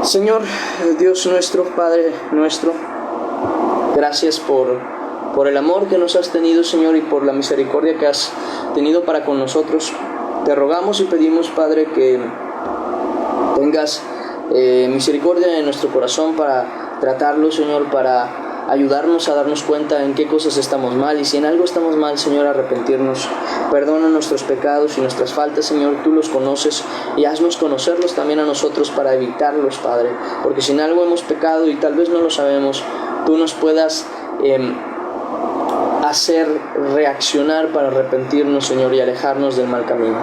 Señor, Dios nuestro, Padre nuestro, gracias por el amor que nos has tenido, Señor, y por la misericordia que has tenido para con nosotros. Te rogamos y pedimos, Padre, que tengas misericordia en nuestro corazón para tratarlo, Señor, para ayudarnos a darnos cuenta en qué cosas estamos mal, y si en algo estamos mal, Señor, arrepentirnos. Perdona nuestros pecados y nuestras faltas, Señor, tú los conoces, y haznos conocerlos también a nosotros para evitarlos, Padre, porque si en algo hemos pecado y tal vez no lo sabemos, tú nos puedas hacer reaccionar para arrepentirnos, Señor, y alejarnos del mal camino.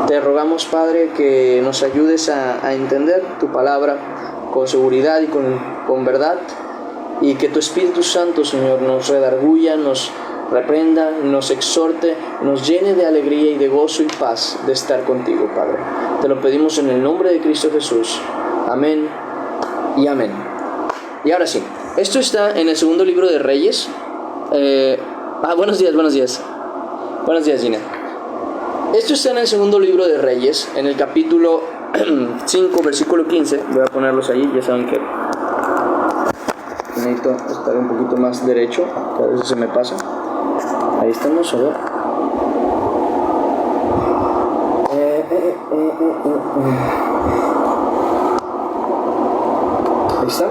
Te rogamos, Padre, que nos ayudes a entender tu palabra con seguridad y con verdad, y que tu Espíritu Santo, Señor, nos redarguya, nos reprenda, nos exhorte, nos llene de alegría y de gozo y paz de estar contigo, Padre. Te lo pedimos en el nombre de Cristo Jesús. Amén y amén. Y ahora sí, esto está en el segundo libro de Reyes. Buenos días. Buenos días, Gina. Esto está en el segundo libro de Reyes, en el capítulo 5, versículo 15. Voy a ponerlos ahí, ya saben que necesito estar un poquito más derecho, que a veces se me pasa. Ahí estamos, a ver. Ahí está,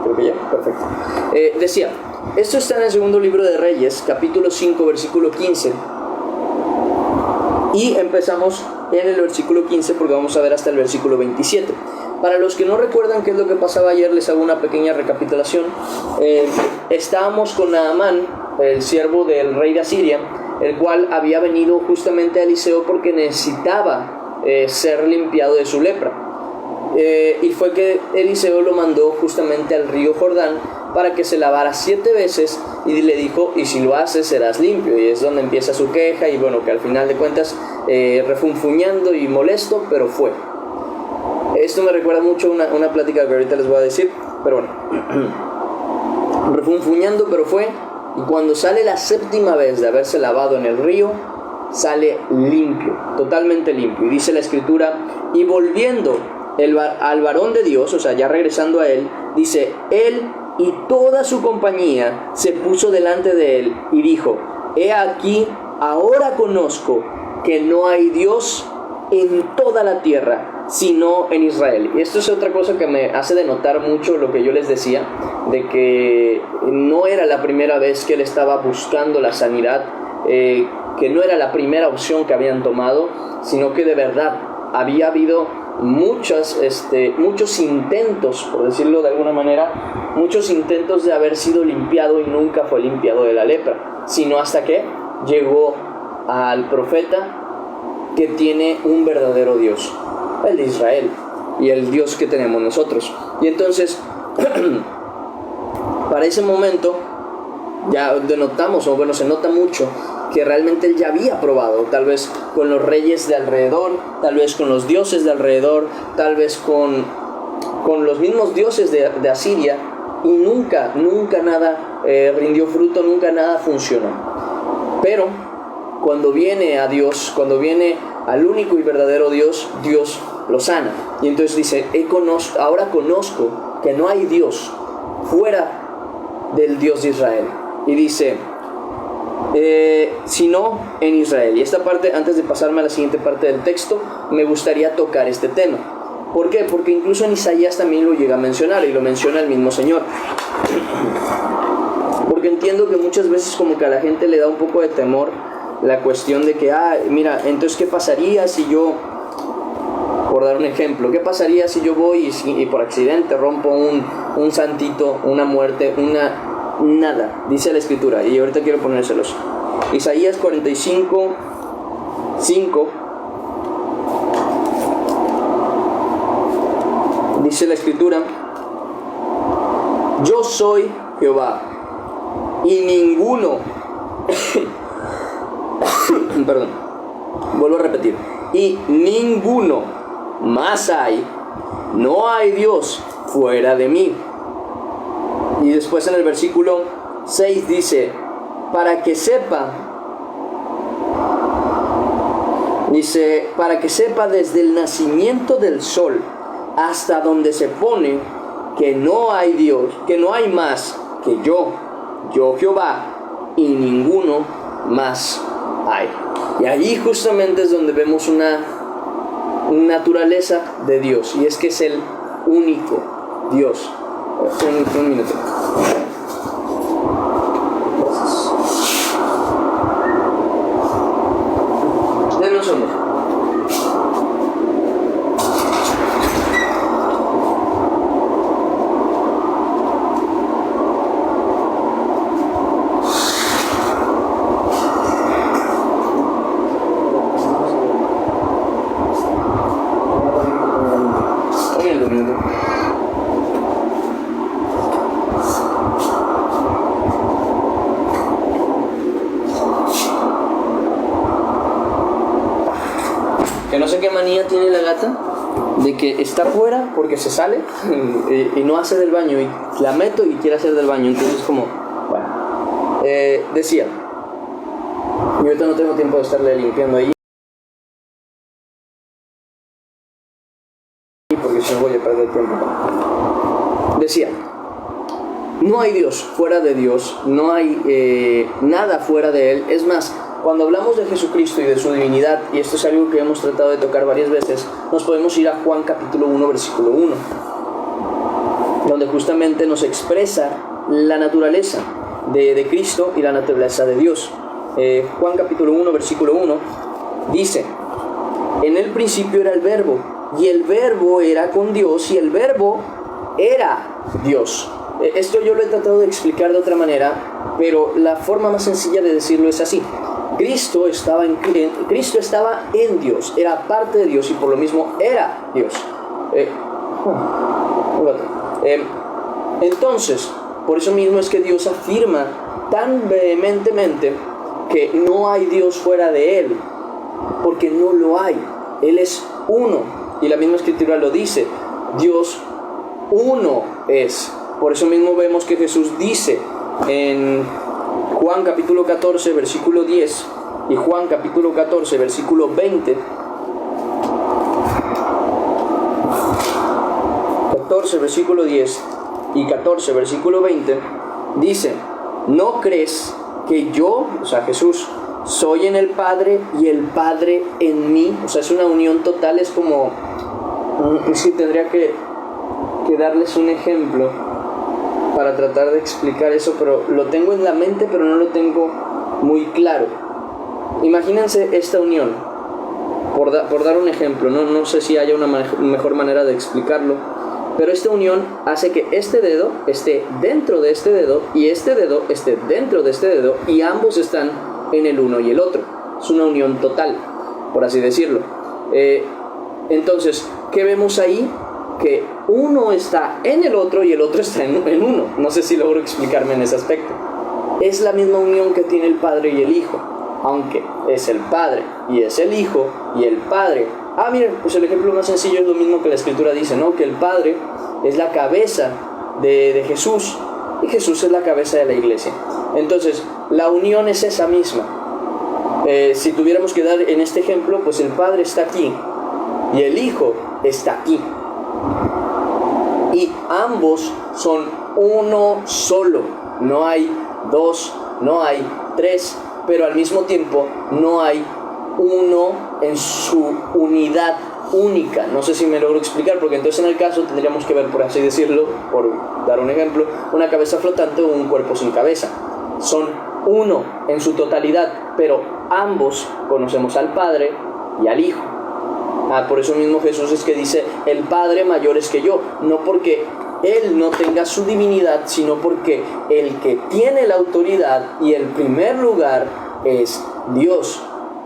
creo que ya, perfecto. Decía, esto está en el segundo libro de Reyes, capítulo 5, versículo 15. Y empezamos en el versículo 15 porque vamos a ver hasta el versículo 27. Para los que no recuerdan qué es lo que pasaba ayer, les hago una pequeña recapitulación. Estábamos con Naamán, el siervo del rey de Asiria, el cual había venido justamente a Eliseo porque necesitaba ser limpiado de su lepra. Y fue que Eliseo lo mandó justamente al río Jordán para que se lavara 7 veces, y le dijo, y si lo haces serás limpio. Y es donde empieza su queja, y bueno, que al final de cuentas refunfuñando y molesto, pero fue. Esto me recuerda mucho a una plática que ahorita les voy a decir, pero bueno. Refunfuñando, pero fue, y cuando sale la 7ª vez de haberse lavado en el río, sale limpio, totalmente limpio. Y dice la escritura, y volviendo al varón de Dios, o sea, ya regresando a él, dice, él y toda su compañía se puso delante de él y dijo, he aquí, ahora conozco que no hay Dios en toda la tierra, sino en Israel. Y esto es otra cosa que me hace denotar mucho lo que yo les decía, de que no era la primera vez que él estaba buscando la sanidad, que no era la primera opción que habían tomado, sino que de verdad había habido muchos intentos, por decirlo de alguna manera, muchos intentos de haber sido limpiado, y nunca fue limpiado de la lepra, sino hasta que llegó al profeta que tiene un verdadero Dios, el de Israel, y el Dios que tenemos nosotros. Y entonces para ese momento ya denotamos, o bueno, se nota mucho que realmente él ya había probado, tal vez con los reyes de alrededor, tal vez con los dioses de alrededor, tal vez con los mismos dioses de Asiria, y nunca nada rindió fruto, nunca nada funcionó. Pero cuando viene a Dios, cuando viene al único y verdadero Dios, Dios lo sana. Y entonces dice, ahora conozco que no hay Dios fuera del Dios de Israel. Y dice, sino en Israel. Y esta parte, antes de pasarme a la siguiente parte del texto, me gustaría tocar este tema. ¿Por qué? Porque incluso en Isaías también lo llega a mencionar, y lo menciona el mismo Señor. Porque entiendo que muchas veces como que a la gente le da un poco de temor la cuestión de que, mira, entonces ¿qué pasaría si yo, por dar un ejemplo, qué pasaría si yo voy y por accidente rompo un santito, una muerte, nada? Dice la escritura, y ahorita quiero ponérselos. Isaías 45, 5. Dice la escritura, yo soy Jehová, y ninguno perdón, vuelvo a repetir, y ninguno más hay, no hay Dios fuera de mí. Y después en el versículo 6 dice, para que sepa desde el nacimiento del sol hasta donde se pone que no hay Dios, que no hay más que yo Jehová, y ninguno más hay. Y ahí justamente es donde vemos una naturaleza de Dios, y es que es el único Dios. Un minuto. Denme un segundo. Que no sé qué manía tiene la gata de que está fuera porque se sale y no hace del baño, y la meto y quiere hacer del baño, entonces como, bueno, decía, y ahorita no tengo tiempo de estarle limpiando ahí porque si no voy a perder tiempo. Decía, no hay Dios fuera de Dios, no hay nada fuera de Él. Es más, cuando hablamos de Jesucristo y de su divinidad, y esto es algo que hemos tratado de tocar varias veces, nos podemos ir a Juan capítulo 1, versículo 1, donde justamente nos expresa la naturaleza de Cristo y la naturaleza de Dios. Juan capítulo 1, versículo 1, dice, en el principio era el Verbo, y el Verbo era con Dios, y el Verbo era Dios. Esto yo lo he tratado de explicar de otra manera, pero la forma más sencilla de decirlo es así. Cristo estaba en Dios, era parte de Dios y por lo mismo era Dios. Entonces, por eso mismo es que Dios afirma tan vehementemente que no hay Dios fuera de Él, porque no lo hay. Él es uno, y la misma Escritura lo dice, Dios uno es. Por eso mismo vemos que Jesús dice en Juan capítulo 14, versículo 10 y Juan capítulo 14, versículo 20. 14, versículo 10 y 14, versículo 20, dice, ¿no crees que yo, o sea, Jesús, soy en el Padre y el Padre en mí? O sea, es una unión total, es como, es que tendría que darles un ejemplo para tratar de explicar eso, pero lo tengo en la mente, pero no lo tengo muy claro. Imagínense esta unión, por dar un ejemplo, no sé si haya una mejor manera de explicarlo, pero esta unión hace que este dedo esté dentro de este dedo y este dedo esté dentro de este dedo, y ambos están en el uno y el otro. Es una unión total, por así decirlo. Entonces, ¿qué vemos ahí? Que uno está en el otro y el otro está en uno. No sé si logro explicarme en ese aspecto. Es la misma unión que tiene el Padre y el Hijo, aunque es el Padre y es el Hijo y el Padre. Miren, pues el ejemplo más sencillo es lo mismo que la Escritura dice, ¿no? Que el Padre es la cabeza de Jesús y Jesús es la cabeza de la iglesia. Entonces, la unión es esa misma. Si tuviéramos que dar en este ejemplo, pues el Padre está aquí y el Hijo está aquí. Y ambos son uno solo. No hay dos, no hay tres, pero al mismo tiempo no hay uno en su unidad única. No sé si me logro explicar, porque entonces en el caso tendríamos que ver, por así decirlo, por dar un ejemplo, una cabeza flotante o un cuerpo sin cabeza. Son uno en su totalidad, pero ambos conocemos al Padre y al Hijo. Por eso mismo Jesús es que dice, el Padre mayor es que yo, no porque Él no tenga su divinidad, sino porque el que tiene la autoridad y el primer lugar es Dios.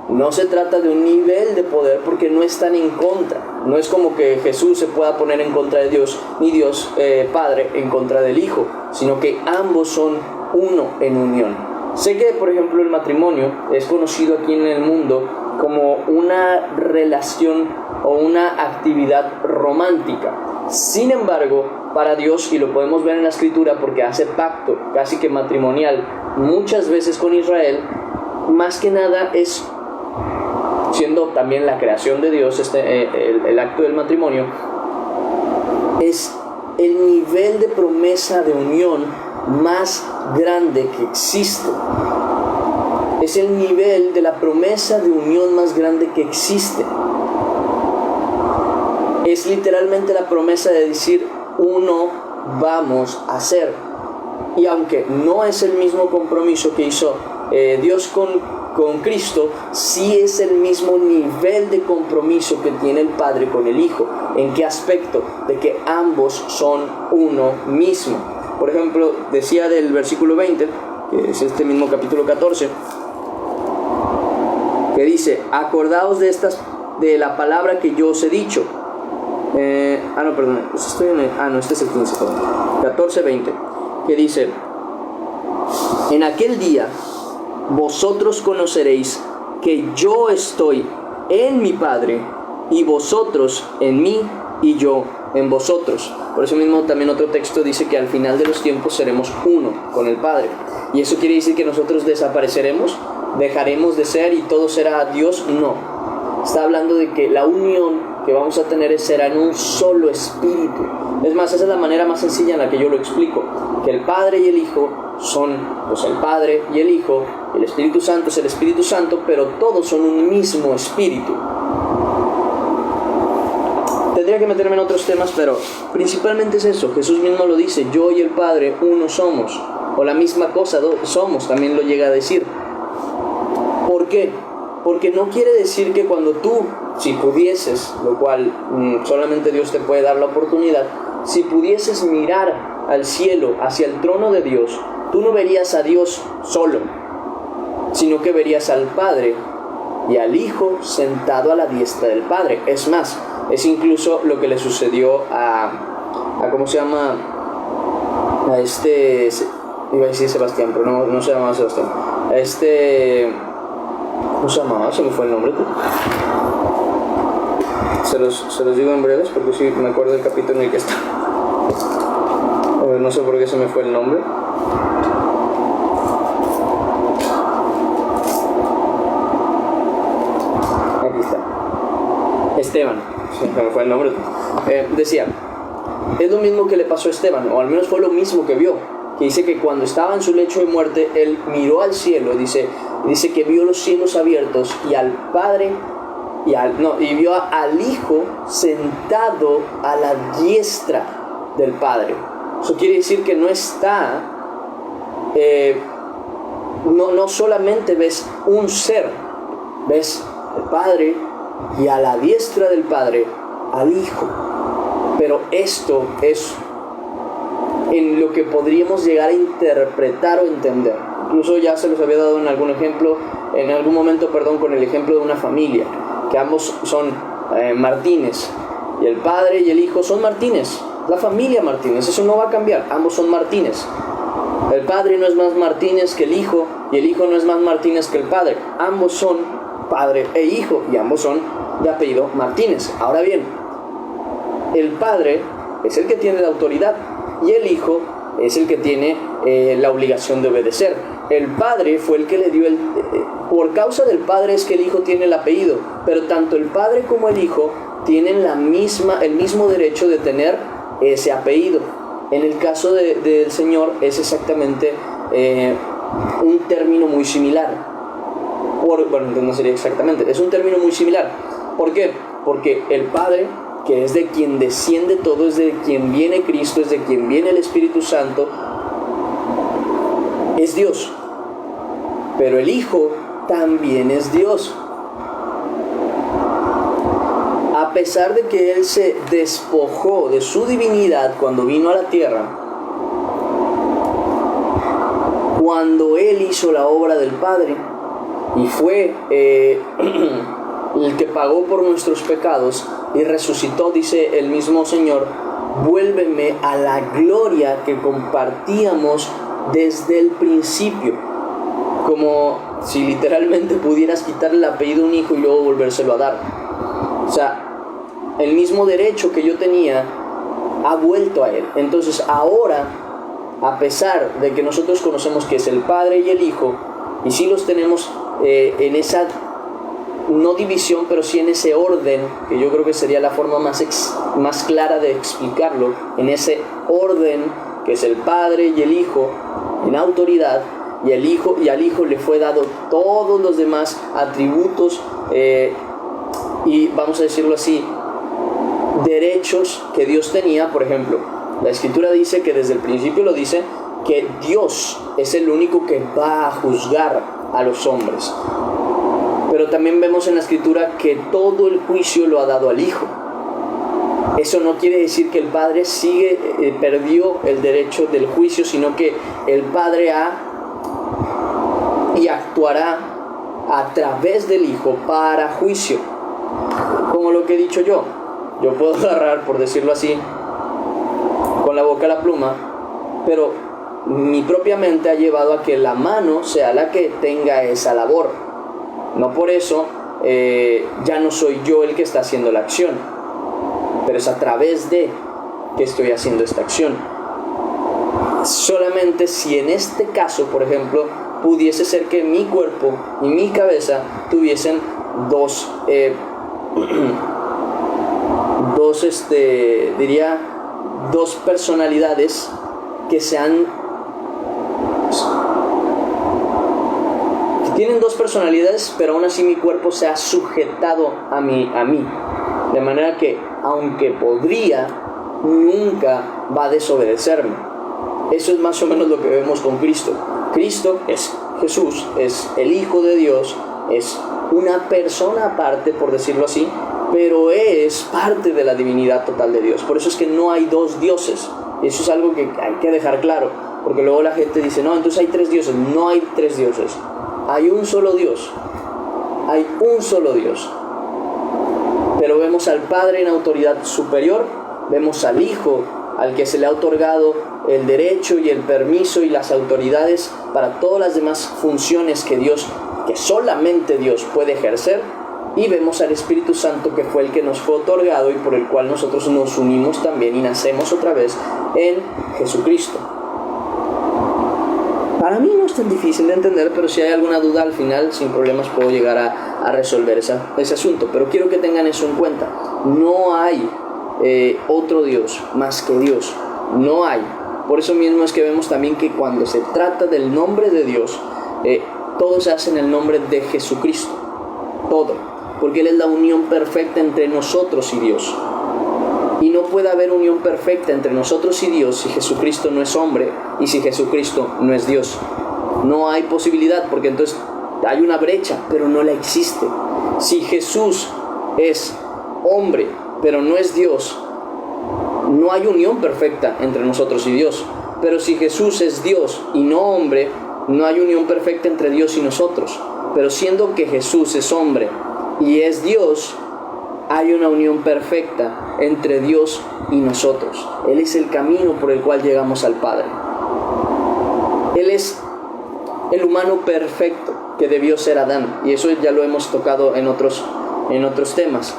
No se trata de un nivel de poder, porque no están en contra. No es como que Jesús se pueda poner en contra de Dios, ni Dios Padre en contra del Hijo, sino que ambos son uno en unión. Sé que, por ejemplo, el matrimonio es conocido aquí en el mundo como una relación o una actividad romántica. Sin embargo, para Dios, y lo podemos ver en la Escritura porque hace pacto casi que matrimonial muchas veces con Israel, más que nada es, siendo también la creación de Dios, el acto del matrimonio, es el nivel de promesa de unión más grande que existe. Es el nivel de la promesa de unión más grande que existe. Es literalmente la promesa de decir, uno vamos a ser. Y aunque no es el mismo compromiso que hizo Dios con Cristo, sí es el mismo nivel de compromiso que tiene el Padre con el Hijo. ¿En qué aspecto? De que ambos son uno mismo. Por ejemplo, decía del versículo 20, que es este mismo capítulo 14, que dice, acordaos de la palabra que yo os he dicho. Este es el 15, 14, 20, que dice, en aquel día vosotros conoceréis que yo estoy en mi Padre, y vosotros en mí, y yo en vosotros. Por eso mismo también otro texto dice que al final de los tiempos seremos uno con el Padre. ¿Y eso quiere decir que nosotros desapareceremos? ¿Dejaremos de ser y todo será Dios? No. Está hablando de que la unión que vamos a tener será en un solo espíritu. Es más, esa es la manera más sencilla en la que yo lo explico. Que el Padre y el Hijo son pues el Padre y el Hijo, el Espíritu Santo es el Espíritu Santo, pero todos son un mismo espíritu. Tendría que meterme en otros temas, pero principalmente es eso. Jesús mismo lo dice, yo y el Padre uno somos, o la misma cosa somos, también lo llega a decir. ¿Por qué? Porque no quiere decir que cuando tú, si pudieses, lo cual solamente Dios te puede dar la oportunidad, si pudieses mirar al cielo, hacia el trono de Dios, tú no verías a Dios solo, sino que verías al Padre y al Hijo sentado a la diestra del Padre. Es más, es incluso lo que le sucedió a ¿cómo se llama? A este, iba a decir Sebastián, pero no se llamaba Sebastián. A este, ¿cómo se llamaba? Se me fue el nombre. Se los digo en breves porque sí me acuerdo del capítulo en el que está. A ver, no sé por qué se me fue el nombre. Aquí está. Esteban. Se me fue el nombre. Decía, es lo mismo que le pasó a Esteban, o al menos fue lo mismo que vio. Que dice que cuando estaba en su lecho de muerte, él miró al cielo, dice que vio los cielos abiertos y al Padre y vio al Hijo sentado a la diestra del Padre. Eso quiere decir que no está, no solamente ves un ser, ves al Padre y a la diestra del Padre al Hijo. Pero esto es en lo que podríamos llegar a interpretar o entender. Incluso ya se los había dado en algún momento, con el ejemplo de una familia, que ambos son Martínez, y el Padre y el Hijo son Martínez, la familia Martínez, eso no va a cambiar, ambos son Martínez. El Padre no es más Martínez que el Hijo, y el Hijo no es más Martínez que el Padre, ambos son Padre e Hijo, y ambos son de apellido Martínez. Ahora bien, el Padre es el que tiene la autoridad, y el Hijo es el que tiene la obligación de obedecer. El Padre fue el que le dio por causa del Padre es que el Hijo tiene el apellido, pero tanto el Padre como el Hijo tienen el mismo derecho de tener ese apellido. En el caso del Señor es exactamente un término muy similar. No sería exactamente, es un término muy similar. ¿Por qué? Porque el Padre, que es de quien desciende todo, es de quien viene Cristo, es de quien viene el Espíritu Santo, es Dios. Pero el Hijo también es Dios. A pesar de que Él se despojó de su divinidad cuando vino a la tierra, cuando Él hizo la obra del Padre y fue el que pagó por nuestros pecados y resucitó, dice el mismo Señor, vuélveme a la gloria que compartíamos desde el principio. Como si literalmente pudieras quitarle el apellido a un hijo y luego volvérselo a dar. O sea, el mismo derecho que yo tenía ha vuelto a Él. Entonces ahora, a pesar de que nosotros conocemos que es el Padre y el Hijo, y sí los tenemos en esa no división, pero sí en ese orden, que yo creo que sería la forma más clara de explicarlo, en ese orden que es el Padre y el Hijo en autoridad, y al Hijo le fue dado todos los demás atributos y, vamos a decirlo así, derechos que Dios tenía. Por ejemplo, la Escritura dice que desde el principio lo dice, que Dios es el único que va a juzgar a los hombres. Pero también vemos en la Escritura que todo el juicio lo ha dado al Hijo. Eso no quiere decir que el Padre perdió el derecho del juicio, sino que el Padre y actuará a través del Hijo para juicio. Como lo que he dicho yo puedo agarrar, por decirlo así, con la boca la pluma, pero mi propia mente ha llevado a que la mano sea la que tenga esa labor. No por eso ya no soy yo el que está haciendo la acción, pero es a través de que estoy haciendo esta acción. Solamente si en este caso, por ejemplo, pudiese ser que mi cuerpo y mi cabeza tuviesen dos personalidades que tienen dos personalidades, pero aún así mi cuerpo se ha sujetado a mí. De manera que, aunque podría, nunca va a desobedecerme. Eso es más o menos lo que vemos con Cristo. Cristo es Jesús, es el Hijo de Dios, es una persona aparte, por decirlo así, pero es parte de la divinidad total de Dios. Por eso es que no hay dos dioses. Eso es algo que hay que dejar claro, porque luego la gente dice, no, entonces hay tres dioses. No hay tres dioses. Hay un solo Dios. Hay un solo Dios. Pero vemos al Padre en autoridad superior, vemos al Hijo, al que se le ha otorgado el derecho y el permiso y las autoridades para todas las demás funciones que solamente Dios puede ejercer, y vemos al Espíritu Santo, que fue el que nos fue otorgado y por el cual nosotros nos unimos también y nacemos otra vez en Jesucristo. Para mí no es tan difícil de entender, pero si hay alguna duda al final, sin problemas puedo llegar a resolver ese asunto. Pero quiero que tengan eso en cuenta. No hay otro Dios más que Dios. No hay. Por eso mismo es que vemos también que cuando se trata del nombre de Dios, todo se hace en el nombre de Jesucristo. Todo. Porque Él es la unión perfecta entre nosotros y Dios. Y no puede haber unión perfecta entre nosotros y Dios si Jesucristo no es hombre y si Jesucristo no es Dios. No hay posibilidad, porque entonces hay una brecha, pero no la existe. Si Jesús es hombre, pero no es Dios, no hay unión perfecta entre nosotros y Dios. Pero si Jesús es Dios y no hombre, no hay unión perfecta entre Dios y nosotros. Pero siendo que Jesús es hombre y es Dios, hay una unión perfecta entre Dios y nosotros. Él es el camino por el cual llegamos al Padre. Él es el humano perfecto que debió ser Adán, y eso ya lo hemos tocado en otros temas.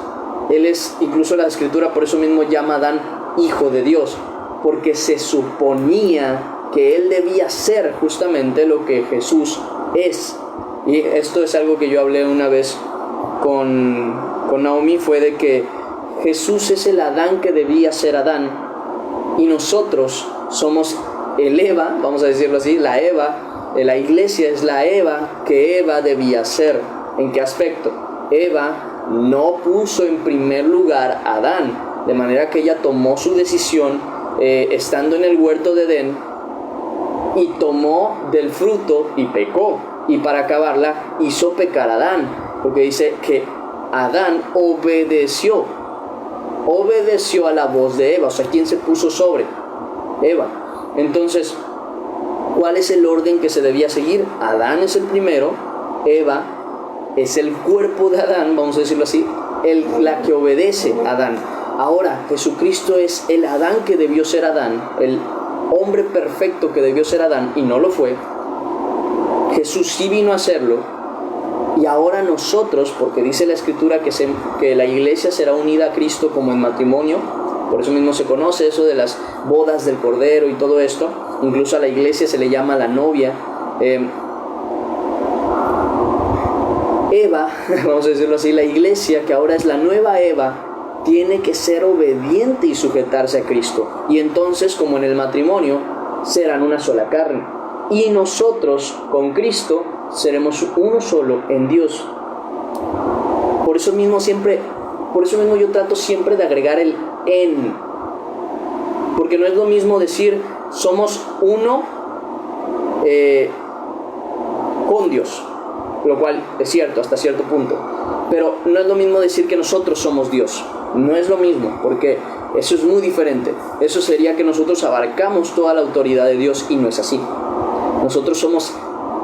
Él es, incluso la Escritura por eso mismo llama a Adán hijo de Dios, porque se suponía que él debía ser justamente lo que Jesús es. Y esto es algo que yo hablé una vez con Naomi, fue de que Jesús es el Adán que debía ser Adán, y nosotros somos el Eva, vamos a decirlo así, la Eva. La iglesia es la Eva que Eva debía ser. ¿En qué aspecto? Eva no puso en primer lugar a Adán, de manera que ella tomó su decisión estando en el huerto de Edén, y tomó del fruto y pecó, y para acabarla hizo pecar a Adán, porque dice que Adán obedeció a la voz de Eva. O sea, ¿quién se puso sobre? Eva. Entonces, ¿cuál es el orden que se debía seguir? Adán es el primero, Eva es el cuerpo de Adán, vamos a decirlo así, la que obedece a Adán. Ahora, Jesucristo es el Adán que debió ser Adán, el hombre perfecto que debió ser Adán, y no lo fue. Jesús sí vino a hacerlo. Y ahora nosotros, porque dice la Escritura que la iglesia será unida a Cristo como en matrimonio, por eso mismo se conoce eso de las bodas del Cordero y todo esto. Incluso a la iglesia se le llama la novia. Eva, vamos a decirlo así, la iglesia, que ahora es la nueva Eva, tiene que ser obediente y sujetarse a Cristo. Y entonces, como en el matrimonio, serán una sola carne. Y nosotros, con Cristo, seremos uno solo en Dios. Por eso mismo yo trato siempre de agregar el en. Porque no es lo mismo decir somos uno con Dios, lo cual es cierto hasta cierto punto, pero no es lo mismo decir que nosotros somos Dios. No es lo mismo, porque eso es muy diferente. Eso sería que nosotros abarcamos toda la autoridad de Dios, y no es así. Nosotros somos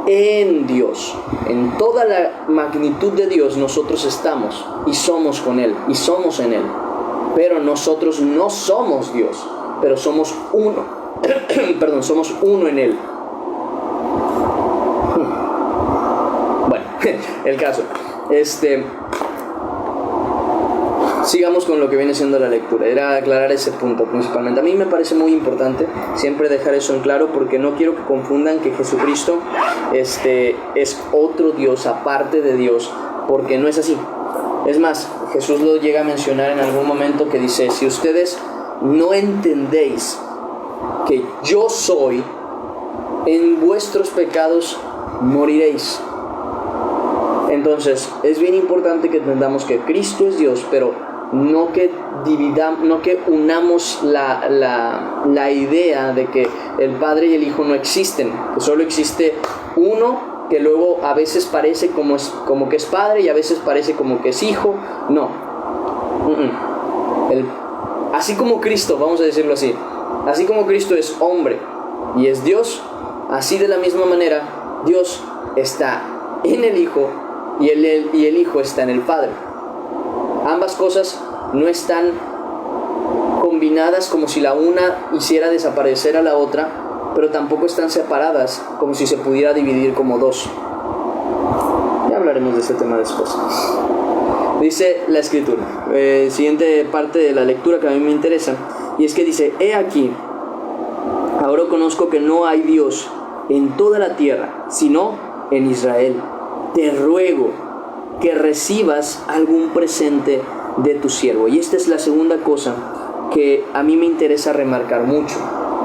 en Dios, en toda la magnitud de Dios nosotros estamos y somos con Él y somos en Él, pero nosotros no somos Dios, pero somos uno. Perdón, somos uno en Él. Bueno, el caso, sigamos con lo que viene siendo la lectura. Era aclarar ese punto principalmente. A mí me parece muy importante siempre dejar eso en claro, porque no quiero que confundan que Jesucristo es otro Dios aparte de Dios, porque no es así. Es más, Jesús lo llega a mencionar en algún momento, que dice: si ustedes no entendéis que yo soy, en vuestros pecados moriréis. Entonces es bien importante que entendamos que Cristo es Dios, pero no que unamos la idea de que el Padre y el Hijo no existen, que solo existe uno, que luego a veces parece como que es Padre y a veces parece como que es Hijo. No. Así como Cristo, vamos a decirlo así, así como Cristo es hombre y es Dios, así de la misma manera Dios está en el Hijo y el Hijo está en el Padre. Ambas cosas no están combinadas como si la una hiciera desaparecer a la otra, pero tampoco están separadas como si se pudiera dividir como dos. Ya hablaremos de este tema después. Dice la Escritura, siguiente parte de la lectura que a mí me interesa, y es que dice: he aquí, ahora conozco que no hay Dios en toda la tierra, sino en Israel. Te ruego que recibas algún presente de tu siervo. Y esta es la segunda cosa que a mí me interesa remarcar mucho,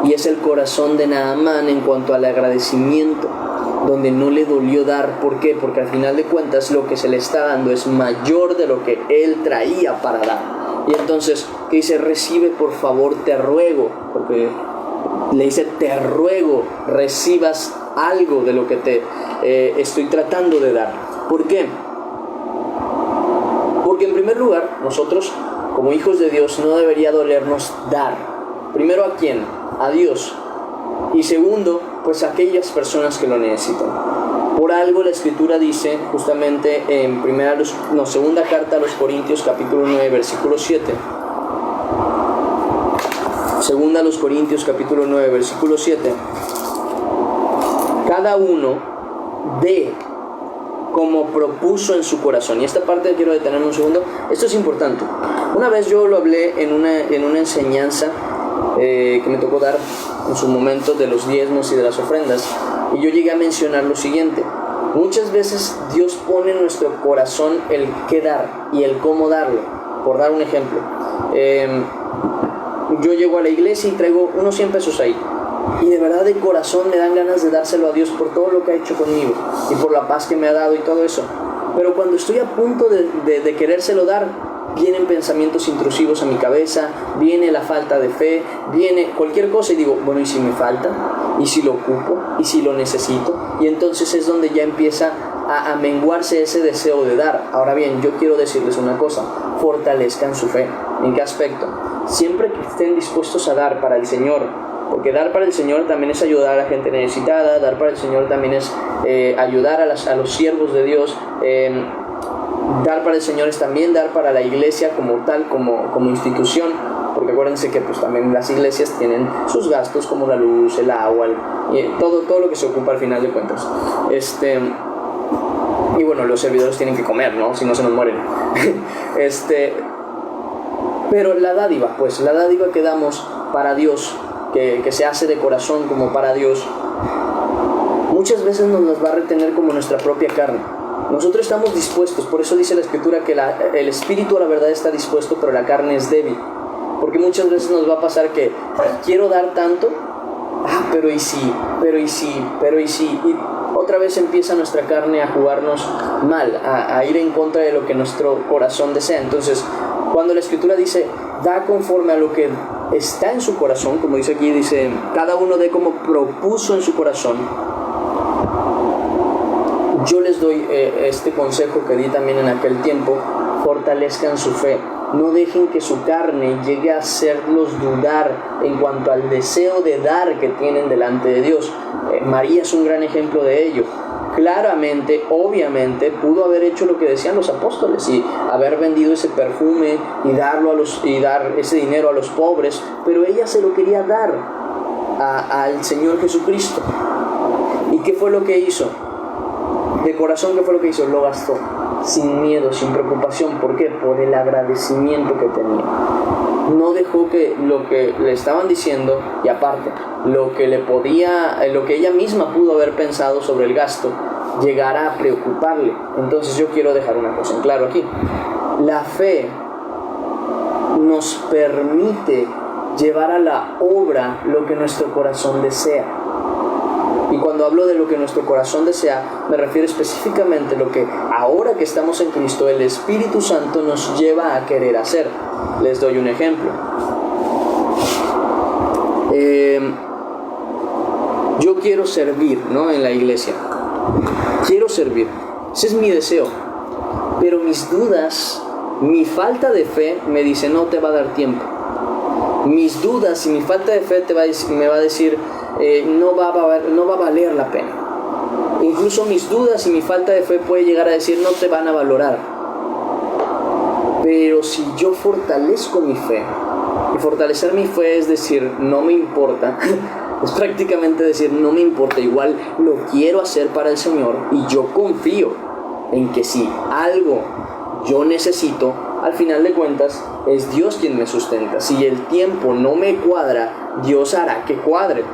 y es el corazón de Naamán en cuanto al agradecimiento, donde no le dolió dar. ¿Por qué? Porque al final de cuentas lo que se le está dando es mayor de lo que él traía para dar. Y entonces, ¿qué dice? Recibe, por favor, te ruego, porque le dice: te ruego recibas algo de lo que te estoy tratando de dar. ¿Por qué? Porque en primer lugar, nosotros como hijos de Dios no debería dolernos dar. Primero, ¿a quién? A Dios. Y segundo, pues a aquellas personas que lo necesitan. Por algo la Escritura dice justamente en segunda carta a los Corintios, capítulo 9, versículo 7. Segunda a los Corintios, capítulo 9, versículo 7. Cada uno dé como propuso en su corazón. Y esta parte quiero detenerme un segundo. Esto es importante. Una vez yo lo hablé en una enseñanza que me tocó dar en su momento de los diezmos y de las ofrendas, y yo llegué a mencionar lo siguiente: muchas veces Dios pone en nuestro corazón el qué dar y el cómo darlo. Por dar un ejemplo, yo llego a la iglesia y traigo unos 100 pesos ahí, y de verdad de corazón me dan ganas de dárselo a Dios por todo lo que ha hecho conmigo y por la paz que me ha dado y todo eso. Pero cuando estoy a punto de querérselo dar, vienen pensamientos intrusivos a mi cabeza, viene la falta de fe, viene cualquier cosa, y digo: bueno, ¿y si me falta? ¿Y si lo ocupo? ¿Y si lo necesito? Y entonces es donde ya empieza a menguarse ese deseo de dar. Ahora bien, yo quiero decirles una cosa: fortalezcan su fe. ¿En qué aspecto? Siempre que estén dispuestos a dar para el Señor, porque dar para el Señor también es ayudar a la gente necesitada, dar para el Señor también es ayudar a los siervos de Dios, dar para el Señor es también dar para la iglesia como tal, como institución, porque acuérdense que pues también las iglesias tienen sus gastos como la luz, el agua, todo lo que se ocupa al final de cuentas. Y bueno, los servidores tienen que comer, ¿no? Si no, se nos mueren. Pero la dádiva que damos para Dios, que se hace de corazón como para Dios, muchas veces nos las va a retener como nuestra propia carne. Nosotros estamos dispuestos, por eso dice la Escritura que el espíritu a la verdad está dispuesto, pero la carne es débil. Porque muchas veces nos va a pasar que quiero dar tanto, pero y sí, y otra vez empieza nuestra carne a jugarnos mal, a ir en contra de lo que nuestro corazón desea. Entonces, cuando la Escritura dice, da conforme a lo que está en su corazón, como dice aquí, dice, cada uno dé como propuso en su corazón. Yo les doy este consejo que di también en aquel tiempo: fortalezcan su fe. No dejen que su carne llegue a hacerlos dudar en cuanto al deseo de dar que tienen delante de Dios. María es un gran ejemplo de ello. Claramente, obviamente, pudo haber hecho lo que decían los apóstoles y haber vendido ese perfume y dar ese dinero a los pobres, pero ella se lo quería dar al Señor Jesucristo. ¿Y qué fue lo que hizo? De corazón, ¿qué fue lo que hizo? Lo gastó, sin miedo, sin preocupación. ¿Por qué? Por el agradecimiento que tenía. No dejó que lo que le estaban diciendo, y aparte, lo que ella misma pudo haber pensado sobre el gasto, llegara a preocuparle. Entonces yo quiero dejar una cosa en claro aquí. La fe nos permite llevar a la obra lo que nuestro corazón desea. Y cuando hablo de lo que nuestro corazón desea, me refiero específicamente a lo que ahora que estamos en Cristo, el Espíritu Santo nos lleva a querer hacer. Les doy un ejemplo. Yo quiero servir, ¿no?, en la iglesia. Quiero servir. Ese es mi deseo. Pero mis dudas, mi falta de fe me dice, no te va a dar tiempo. Mis dudas y mi falta de fe me va a decir, no va a valer la pena. Incluso mis dudas y mi falta de fe puede llegar a decir, no te van a valorar. Pero si yo fortalezco mi fe, y fortalecer mi fe es decir, no me importa, es prácticamente decir, no me importa, igual lo quiero hacer para el Señor, y yo confío en que si algo yo necesito, al final de cuentas es Dios quien me sustenta. Si el tiempo no me cuadra, Dios hará que cuadre.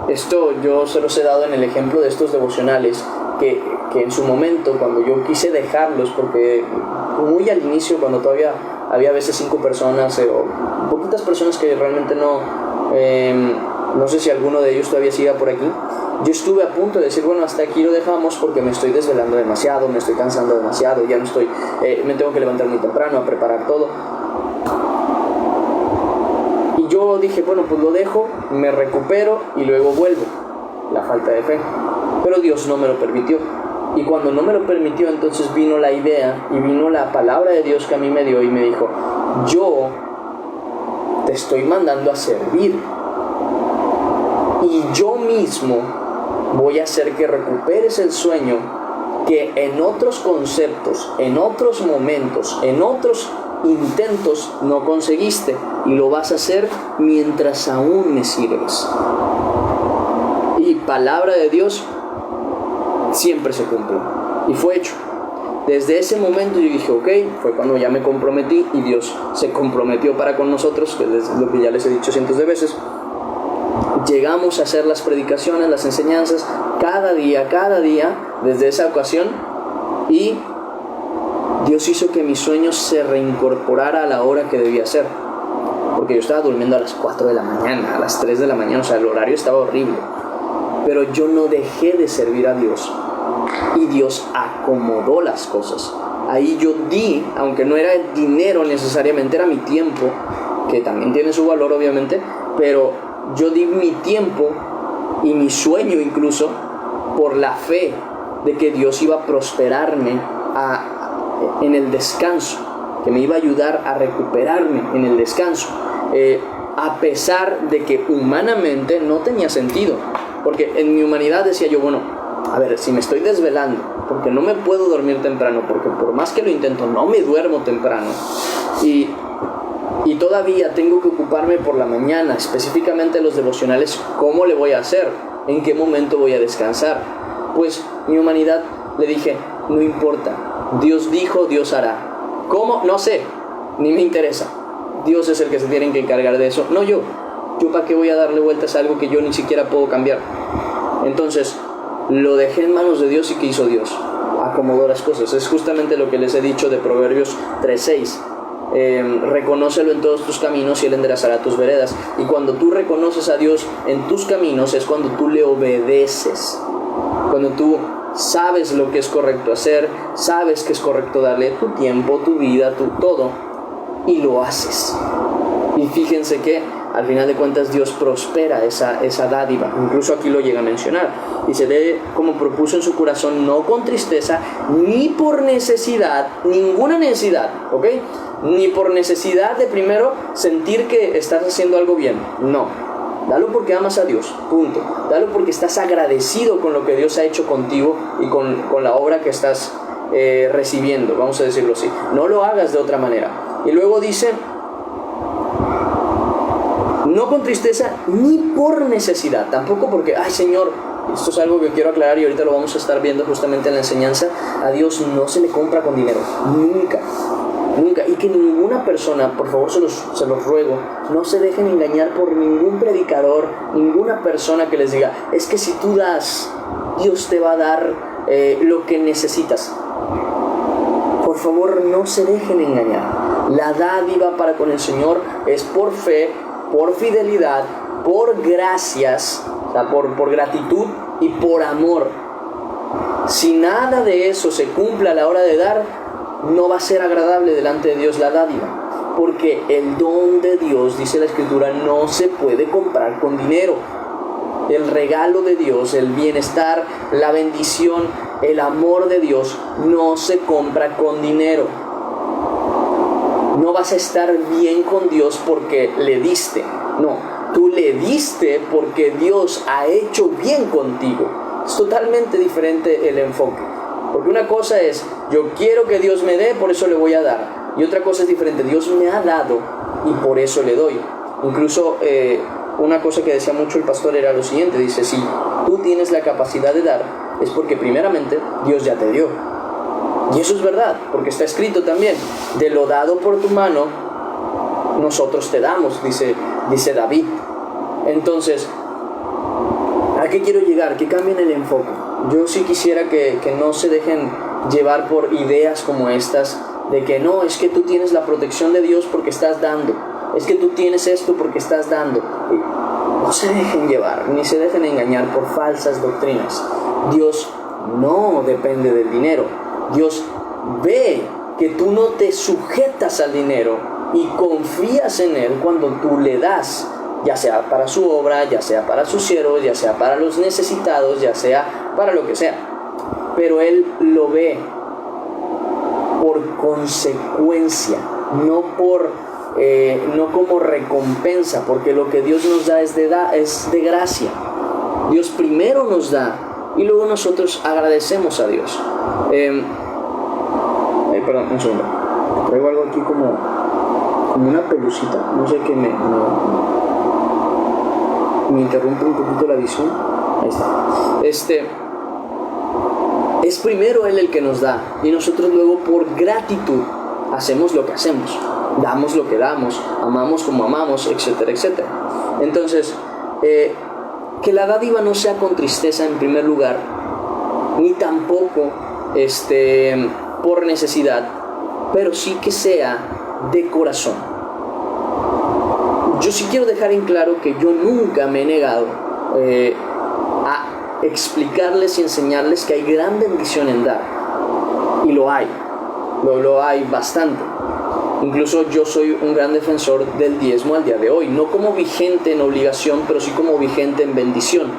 Esto yo se los he dado en el ejemplo de estos devocionales que en su momento, cuando yo quise dejarlos, porque muy al inicio, cuando todavía había a veces 5 personas o poquitas personas que realmente no sé si alguno de ellos todavía siga por aquí, yo estuve a punto de decir, bueno, hasta aquí lo dejamos porque me estoy desvelando demasiado, me estoy cansando demasiado, ya no estoy, me tengo que levantar muy temprano a preparar todo. Y yo dije, bueno, pues lo dejo, me recupero y luego vuelvo. La falta de fe. Pero Dios no me lo permitió. Y cuando no me lo permitió, entonces vino la idea y vino la palabra de Dios que a mí me dio y me dijo, yo te estoy mandando a servir. Y yo mismo voy a hacer que recuperes el sueño que en otros conceptos, en otros momentos, en otros intentos no conseguiste, y lo vas a hacer mientras aún me sirves. Y palabra de Dios siempre se cumple, y fue hecho. Desde ese momento yo dije, ok, fue cuando ya me comprometí, y Dios se comprometió para con nosotros, que es lo que ya les he dicho cientos de veces. Llegamos a hacer las predicaciones, las enseñanzas, cada día, desde esa ocasión, y Dios hizo que mi sueño se reincorporara a la hora que debía ser. Porque yo estaba durmiendo a las 4 de la mañana, a las 3 de la mañana, o sea, el horario estaba horrible. Pero yo no dejé de servir a Dios. Y Dios acomodó las cosas. Ahí yo di, aunque no era el dinero necesariamente, era mi tiempo, que también tiene su valor obviamente, pero yo di mi tiempo y mi sueño incluso por la fe de que Dios iba a prosperarme en el descanso, que me iba a ayudar a recuperarme en el descanso, a pesar de que humanamente no tenía sentido, porque en mi humanidad decía yo, bueno, a ver, si me estoy desvelando porque no me puedo dormir temprano, porque por más que lo intento no me duermo temprano, y todavía tengo que ocuparme por la mañana, específicamente los devocionales, ¿cómo le voy a hacer? ¿En qué momento voy a descansar? Pues mi humanidad le dije, no importa, Dios dijo, Dios hará. ¿Cómo? No sé, ni me interesa. Dios es el que se tiene que encargar de eso, no yo. ¿Yo para qué voy a darle vueltas a algo que yo ni siquiera puedo cambiar? Entonces, lo dejé en manos de Dios. ¿Y qué hizo Dios? acomodó las cosas. Es justamente lo que les he dicho de Proverbios 3:6. Reconócelo en todos tus caminos y Él enderezará tus veredas. Y cuando tú reconoces a Dios en tus caminos es cuando tú le obedeces, cuando tú sabes lo que es correcto hacer, sabes que es correcto darle tu tiempo, tu vida, tu todo, y lo haces. Y fíjense que al final de cuentas Dios prospera esa dádiva. Incluso aquí lo llega a mencionar. Dice, de como propuso en su corazón, no con tristeza, ni por necesidad, ninguna necesidad, ¿ok? Ni por necesidad de primero sentir que estás haciendo algo bien. No. Dalo porque amas a Dios, punto. Dalo porque estás agradecido con lo que Dios ha hecho contigo y con la obra que estás recibiendo, vamos a decirlo así. No lo hagas de otra manera. Y luego dice, no con tristeza ni por necesidad, tampoco porque, ay Señor, esto es algo que quiero aclarar y ahorita lo vamos a estar viendo justamente en la enseñanza. A Dios no se le compra con dinero, nunca. Nunca. Y que ninguna persona, por favor se los ruego, no se dejen engañar por ningún predicador, ninguna persona que les diga, es que si tú das, Dios te va a dar lo que necesitas. Por favor, no se dejen engañar. La dádiva para con el Señor es por fe, por fidelidad, por gracias, o sea, por gratitud y por amor. Si nada de eso se cumple a la hora de dar, no va a ser agradable delante de Dios la dádiva, porque el don de Dios, dice la Escritura, no se puede comprar con dinero. El regalo de Dios, el bienestar, la bendición, el amor de Dios no se compra con dinero. No vas a estar bien con Dios porque le diste, no, tú le diste porque Dios ha hecho bien contigo. Es totalmente diferente el enfoque. Porque una cosa es, yo quiero que Dios me dé, por eso le voy a dar. Y otra cosa es diferente, Dios me ha dado y por eso le doy. Incluso una cosa que decía mucho el pastor era lo siguiente, dice, si tú tienes la capacidad de dar, es porque primeramente Dios ya te dio. Y eso es verdad, porque está escrito también, de lo dado por tu mano, nosotros te damos, dice David. Entonces, ¿a qué quiero llegar? Que cambien el enfoque. Yo sí quisiera que no se dejen llevar por ideas como estas, de que no, es que tú tienes la protección de Dios porque estás dando, es que tú tienes esto porque estás dando. No se dejen llevar, ni se dejen engañar por falsas doctrinas. Dios no depende del dinero. Dios ve que tú no te sujetas al dinero y confías en Él cuando tú le das, ya sea para su obra, ya sea para sus siervos, ya sea para los necesitados, ya sea para lo que sea. Pero Él lo ve por consecuencia, no como recompensa, porque lo que Dios nos da es de gracia. Dios primero nos da y luego nosotros agradecemos a Dios. Perdón, un segundo. Traigo algo aquí como una pelucita, no sé qué me interrumpe un poquito la visión. Ahí está. Es primero Él el que nos da y nosotros luego por gratitud hacemos lo que hacemos, damos lo que damos, amamos como amamos, etcétera, etcétera. Entonces, que la dádiva no sea con tristeza en primer lugar, ni tampoco por necesidad, pero sí que sea de corazón. Yo sí quiero dejar en claro que yo nunca me he negado a explicarles y enseñarles que hay gran bendición en dar, y lo hay bastante. Incluso yo soy un gran defensor del diezmo al día de hoy, no como vigente en obligación, pero sí como vigente en bendición,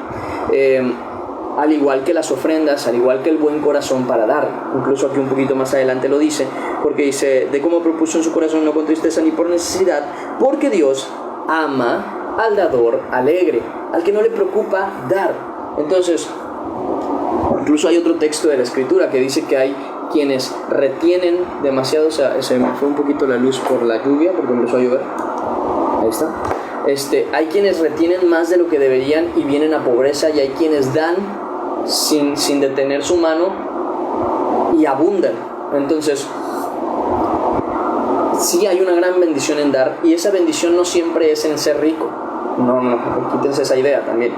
al igual que las ofrendas, al igual que el buen corazón para dar. Incluso aquí un poquito más adelante lo dice, porque dice, de cómo propuso en su corazón, no con tristeza ni por necesidad, porque Dios ama al dador alegre, al que no le preocupa dar. Entonces, incluso hay otro texto de la Escritura que dice que hay quienes retienen demasiado. O sea, se me fue un poquito la luz por la lluvia porque empezó a llover. Ahí está. Hay quienes retienen más de lo que deberían y vienen a pobreza, y hay quienes dan sin detener su mano y abundan. Entonces, sí hay una gran bendición en dar, y esa bendición no siempre es en ser rico. No, quítense esa idea también.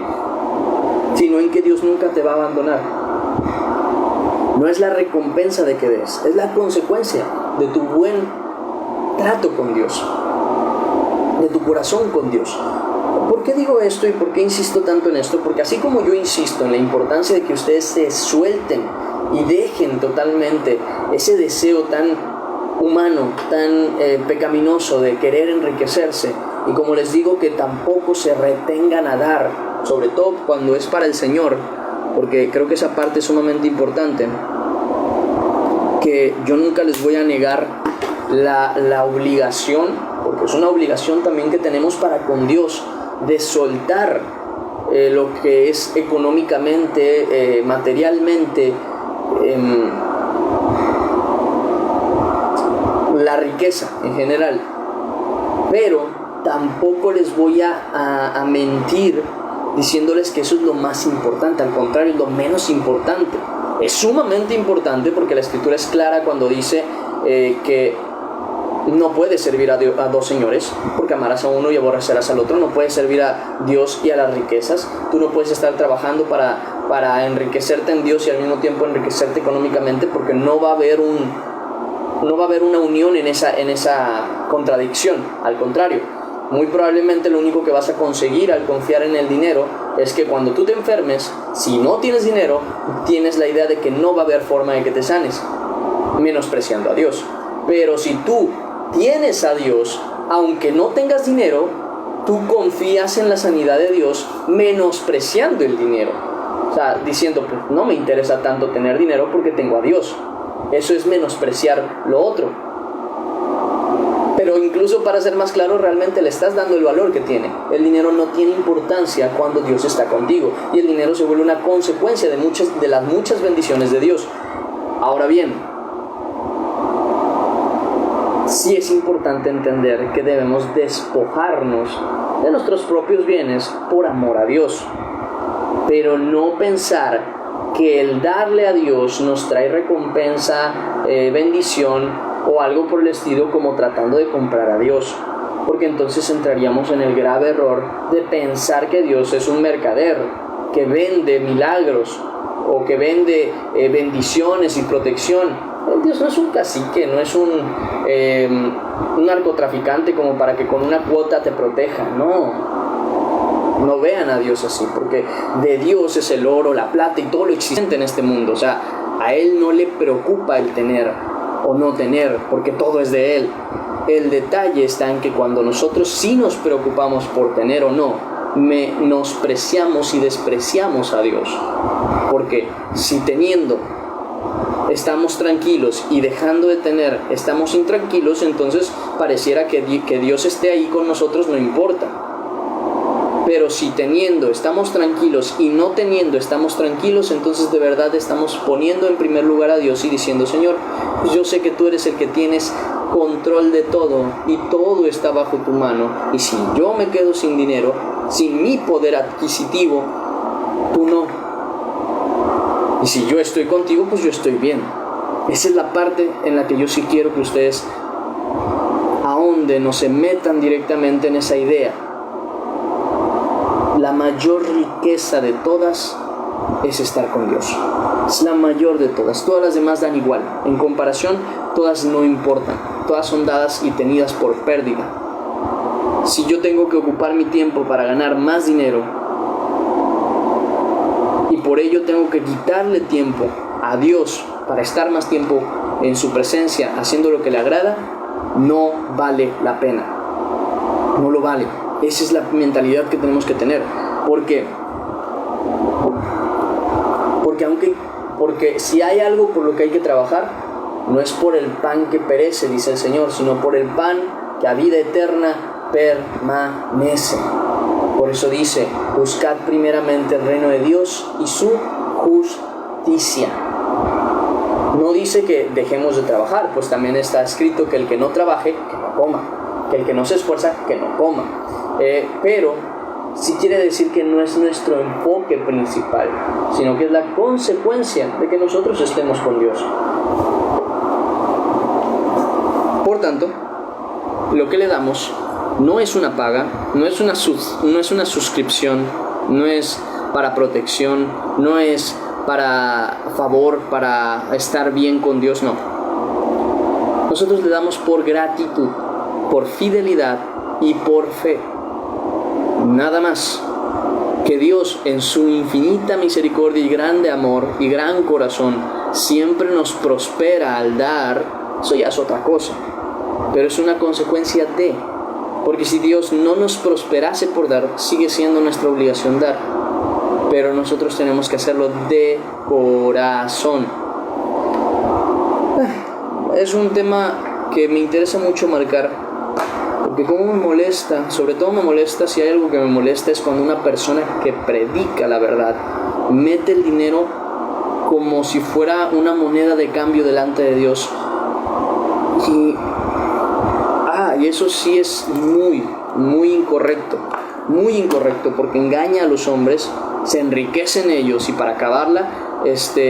Sino en que Dios nunca te va a abandonar. No es la recompensa de que des, es la consecuencia de tu buen trato con Dios, de tu corazón con Dios. ¿Por qué digo esto y por qué insisto tanto en esto? Porque así como yo insisto en la importancia de que ustedes se suelten y dejen totalmente ese deseo tan humano, tan pecaminoso de querer enriquecerse, y como les digo, que tampoco se retengan a dar, sobre todo cuando es para el Señor, porque creo que esa parte es sumamente importante, que yo nunca les voy a negar la obligación, porque es una obligación también que tenemos para con Dios, de soltar lo que es económicamente, materialmente, la riqueza en general. Pero tampoco les voy a mentir diciéndoles que eso es lo más importante. Al contrario, es lo menos importante. Es sumamente importante porque la Escritura es clara cuando dice que no puedes servir a dos señores, porque amarás a uno y aborrecerás al otro. No puedes servir a Dios y a las riquezas. Tú no puedes estar trabajando para enriquecerte en Dios y al mismo tiempo enriquecerte económicamente, porque no va a haber una unión en esa contradicción. Al contrario, muy probablemente lo único que vas a conseguir al confiar en el dinero es que cuando tú te enfermes, si no tienes dinero, tienes la idea de que no va a haber forma de que te sanes, menospreciando a Dios. Pero si tú tienes a Dios, aunque no tengas dinero, tú confías en la sanidad de Dios menospreciando el dinero. O sea, diciendo, pues no me interesa tanto tener dinero porque tengo a Dios. Eso es menospreciar lo otro. Pero incluso para ser más claro, realmente le estás dando el valor que tiene. El dinero no tiene importancia cuando Dios está contigo. Y el dinero se vuelve una consecuencia de las muchas bendiciones de Dios. Ahora bien, sí es importante entender que debemos despojarnos de nuestros propios bienes por amor a Dios, pero no pensar que el darle a Dios nos trae recompensa, bendición o algo por el estilo, como tratando de comprar a Dios, porque entonces entraríamos en el grave error de pensar que Dios es un mercader que vende milagros o que vende bendiciones y protección. Dios no es un cacique, no es un narcotraficante como para que con una cuota te proteja. No vean a Dios así, porque de Dios es el oro, la plata y todo lo existente en este mundo. O sea, a Él no le preocupa el tener o no tener, porque todo es de Él. El detalle está en que cuando nosotros sí nos preocupamos por tener o no, menospreciamos y despreciamos a Dios. Porque si teniendo estamos tranquilos y dejando de tener estamos intranquilos, entonces pareciera que Dios esté ahí con nosotros no importa. Pero si teniendo estamos tranquilos y no teniendo estamos tranquilos, entonces de verdad estamos poniendo en primer lugar a Dios y diciendo: Señor, pues yo sé que tú eres el que tienes control de todo y todo está bajo tu mano, y si yo me quedo sin dinero, sin mi poder adquisitivo, tú no. Y si yo estoy contigo, pues yo estoy bien. Esa es la parte en la que yo sí quiero que ustedes ahonden o se metan directamente en esa idea. La mayor riqueza de todas es estar con Dios. Es la mayor de todas. Todas las demás dan igual. En comparación, todas no importan. Todas son dadas y tenidas por pérdida. Si yo tengo que ocupar mi tiempo para ganar más dinero, y por ello tengo que quitarle tiempo a Dios para estar más tiempo en su presencia haciendo lo que le agrada, no vale la pena. No lo vale. Esa es la mentalidad que tenemos que tener. ¿Por qué? Porque si hay algo por lo que hay que trabajar, no es por el pan que perece, dice el Señor, sino por el pan que a vida eterna permanece. Por eso dice: buscad primeramente el reino de Dios y su justicia. No dice que dejemos de trabajar, pues también está escrito que el que no trabaje, que no coma, que el que no se esfuerza, que no coma. Pero sí quiere decir que no es nuestro enfoque principal, sino que es la consecuencia de que nosotros estemos con Dios. Por tanto, lo que le damos no es una paga, no es una suscripción, no es para protección, no es para favor, para estar bien con Dios, no. Nosotros le damos por gratitud, por fidelidad y por fe. Nada más. Que Dios, en su infinita misericordia y grande amor y gran corazón, siempre nos prospera al dar, eso ya es otra cosa. Pero es una consecuencia de. Porque si Dios no nos prosperase por dar, sigue siendo nuestra obligación dar. Pero nosotros tenemos que hacerlo de corazón. Es un tema que me interesa mucho marcar. Porque como me molesta, sobre todo me molesta, si hay algo que me molesta es cuando una persona que predica la verdad mete el dinero como si fuera una moneda de cambio delante de Dios. Y eso sí es muy incorrecto, porque engaña a los hombres, se enriquecen ellos y para acabarla,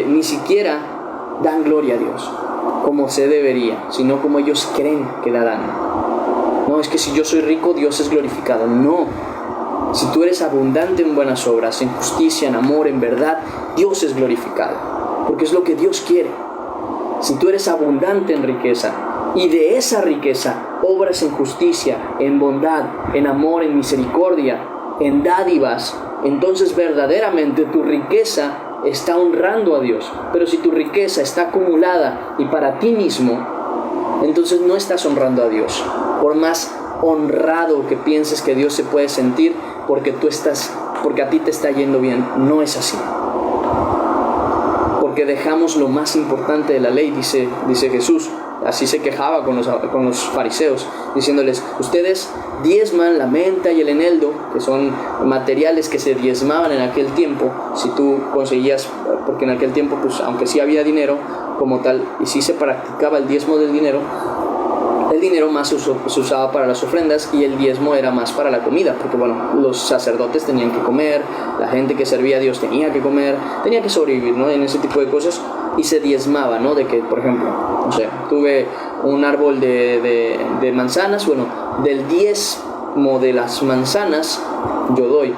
ni siquiera dan gloria a Dios como se debería, sino como ellos creen que la dan. No, es que si yo soy rico, Dios es glorificado. No. Si tú eres abundante en buenas obras, en justicia, en amor, en verdad, Dios es glorificado. Porque es lo que Dios quiere. Si tú eres abundante en riqueza y de esa riqueza obras en justicia, en bondad, en amor, en misericordia, en dádivas, entonces verdaderamente tu riqueza está honrando a Dios. Pero si tu riqueza está acumulada y para ti mismo, entonces no estás honrando a Dios. Por más honrado que pienses que Dios se puede sentir porque a ti te está yendo bien, no es así. Porque dejamos lo más importante de la ley, dice Jesús. Así se quejaba con los fariseos, diciéndoles: ustedes diezman la menta y el eneldo, que son materiales que se diezmaban en aquel tiempo. Si tú conseguías, porque en aquel tiempo, pues aunque sí había dinero como tal, y sí se practicaba el diezmo del dinero, el dinero más se usaba para las ofrendas y el diezmo era más para la comida, porque bueno, los sacerdotes tenían que comer, la gente que servía a Dios tenía que comer, tenía que sobrevivir, ¿no? En ese tipo de cosas, y se diezmaba, ¿no? De que, por ejemplo, no sé, tuve un árbol de manzanas, bueno, del diezmo de las manzanas yo doy,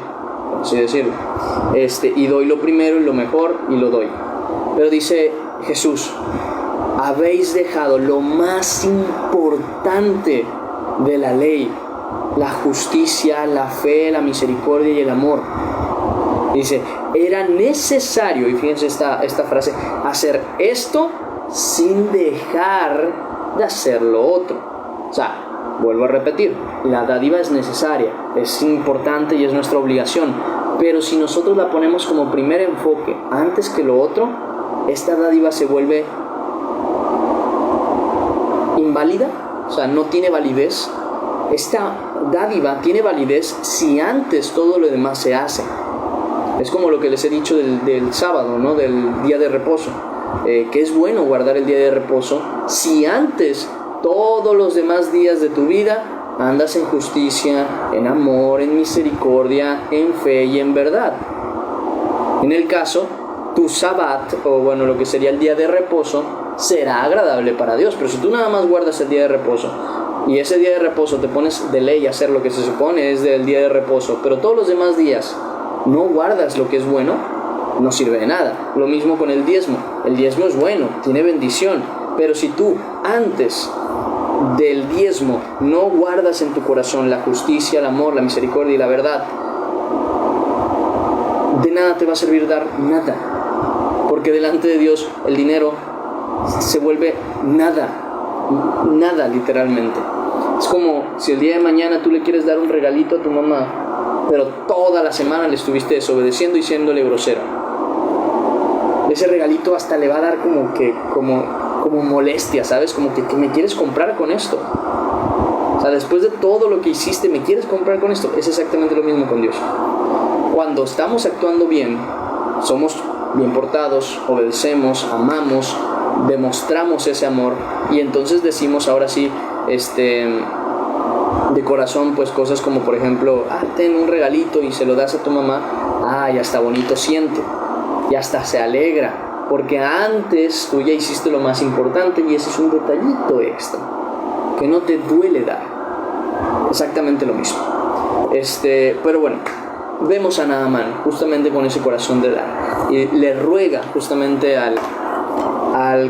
por así decirlo, y doy lo primero y lo mejor y lo doy. Pero dice Jesús: habéis dejado lo más importante de la ley, la justicia, la fe, la misericordia y el amor. Dice, era necesario, y fíjense esta frase, hacer esto sin dejar de hacer lo otro. O sea, vuelvo a repetir, la dádiva es necesaria, es importante y es nuestra obligación, pero si nosotros la ponemos como primer enfoque antes que lo otro, esta dádiva se vuelve inválida, o sea, no tiene validez. Esta dádiva tiene validez si antes todo lo demás se hace. Es como lo que les he dicho del sábado, ¿no? Del día de reposo, que es bueno guardar el día de reposo si antes todos los demás días de tu vida andas en justicia, en amor, en misericordia, en fe y en verdad. En el caso, tu sabbat, o bueno, lo que sería el día de reposo, será agradable para Dios. Pero si tú nada más guardas el día de reposo y ese día de reposo te pones de ley a hacer lo que se supone es del día de reposo, pero todos los demás días no guardas lo que es bueno, no sirve de nada. Lo mismo con el diezmo. El diezmo es bueno, tiene bendición, pero si tú antes del diezmo no guardas en tu corazón la justicia, el amor, la misericordia y la verdad, de nada te va a servir dar nada, porque delante de Dios el dinero se vuelve nada literalmente. Es como si el día de mañana tú le quieres dar un regalito a tu mamá, pero toda la semana le estuviste desobedeciendo y siéndole grosero. Ese regalito hasta le va a dar como molestia, ¿sabes? Como que me quieres comprar con esto. O sea, después de todo lo que hiciste, ¿me quieres comprar con esto? Es exactamente lo mismo con Dios. Cuando estamos actuando bien, somos bien portados, obedecemos, amamos, demostramos ese amor, y entonces decimos ahora sí, de corazón, pues cosas como por ejemplo, ten un regalito y se lo das a tu mamá, ya está bonito siente, y hasta se alegra, porque antes tú ya hiciste lo más importante y ese es un detallito extra, que no te duele dar, exactamente lo mismo. Pero bueno, vemos a Naamán justamente con ese corazón de dar. Y le ruega justamente al al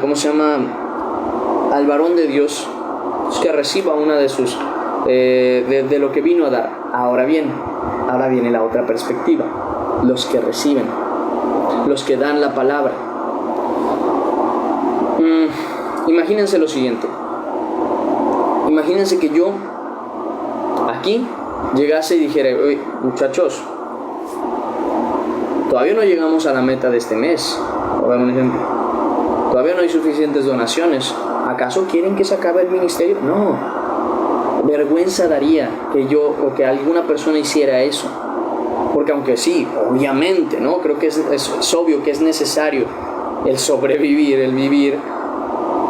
varón de Dios que reciba una de sus de lo que vino a dar. Ahora viene la otra perspectiva: los que reciben, los que dan la palabra. Imagínense lo siguiente: imagínense que yo aquí llegase y dijera: oye, muchachos, todavía no llegamos a la meta de este mes, por dar un ejemplo, todavía no hay suficientes donaciones, ¿acaso quieren que se acabe el ministerio? No, vergüenza daría que yo o que alguna persona hiciera eso, porque aunque sí, obviamente, ¿no? Creo que es obvio que es necesario el sobrevivir, el vivir.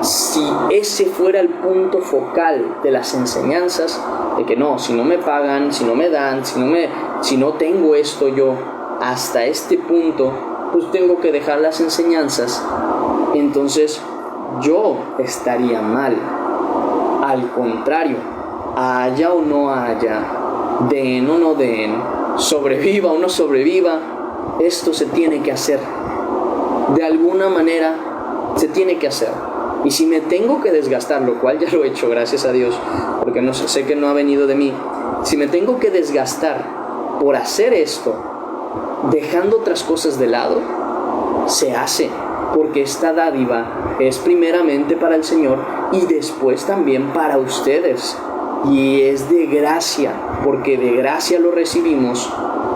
Si ese fuera el punto focal de las enseñanzas, de que no, si no me pagan, si no me dan, si no tengo esto yo hasta este punto, pues tengo que dejar las enseñanzas, entonces yo estaría mal. Al contrario, haya o no haya, den o no den, sobreviva o no sobreviva, esto se tiene que hacer. De alguna manera se tiene que hacer. Y si me tengo que desgastar, lo cual ya lo he hecho, gracias a Dios, porque no sé que no ha venido de mí, si me tengo que desgastar por hacer esto, dejando otras cosas de lado, se hace, porque esta dádiva es primeramente para el Señor y después también para ustedes, y es de gracia, porque de gracia lo recibimos,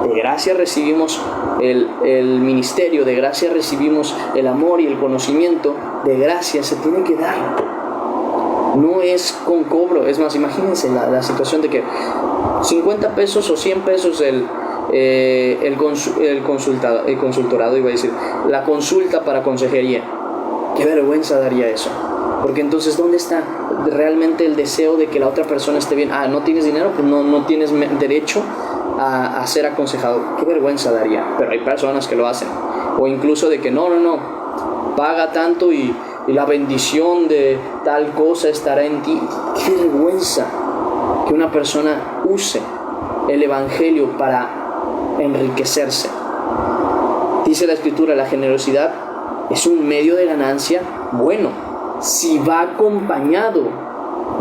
de gracia recibimos el ministerio, de gracia recibimos el amor y el conocimiento, de gracia se tiene que dar, no es con cobro. Es más, imagínense la situación de que 50 pesos o 100 pesos el consultorado, iba a decir, la consulta para consejería. Qué vergüenza daría eso, porque entonces ¿dónde está realmente el deseo de que la otra persona esté bien? No tienes dinero, pues no tienes derecho a ser aconsejado. Qué vergüenza daría, pero hay personas que lo hacen. O incluso de que no, paga tanto y la bendición de tal cosa estará en ti. Qué vergüenza que una persona use el evangelio para enriquecerse. Dice la Escritura: la generosidad es un medio de ganancia bueno, si va acompañado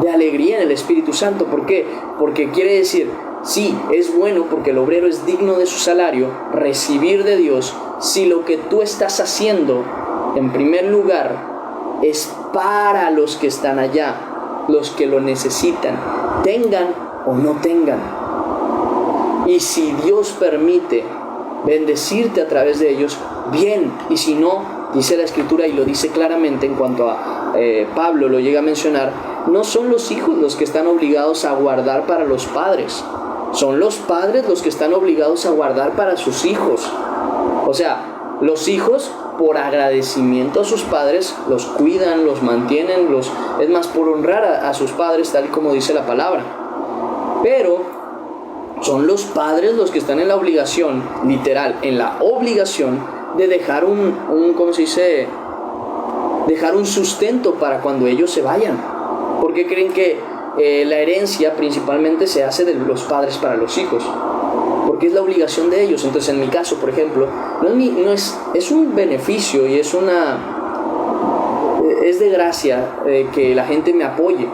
de alegría en el Espíritu Santo. ¿Por qué? Porque quiere decir, sí, es bueno, porque el obrero es digno de su salario, recibir de Dios, si lo que tú estás haciendo, en primer lugar, es para los que están allá, los que lo necesitan, tengan o no tengan. Y si Dios permite bendecirte a través de ellos, bien. Y si no, dice la Escritura, y lo dice claramente en cuanto a Pablo lo llega a mencionar, no son los hijos los que están obligados a guardar para los padres, son los padres los que están obligados a guardar para sus hijos. O sea, los hijos, por agradecimiento a sus padres, los cuidan, los mantienen, es más, por honrar a sus padres, tal como dice la palabra. Pero son los padres los que están en la obligación, literal, en la obligación de dejar ¿cómo se dice? Dejar un sustento para cuando ellos se vayan. ¿Por qué creen que la herencia principalmente se hace de los padres para los hijos? Porque es la obligación de ellos. Entonces, en mi caso, por ejemplo, es un beneficio y es de gracia que la gente me apoye,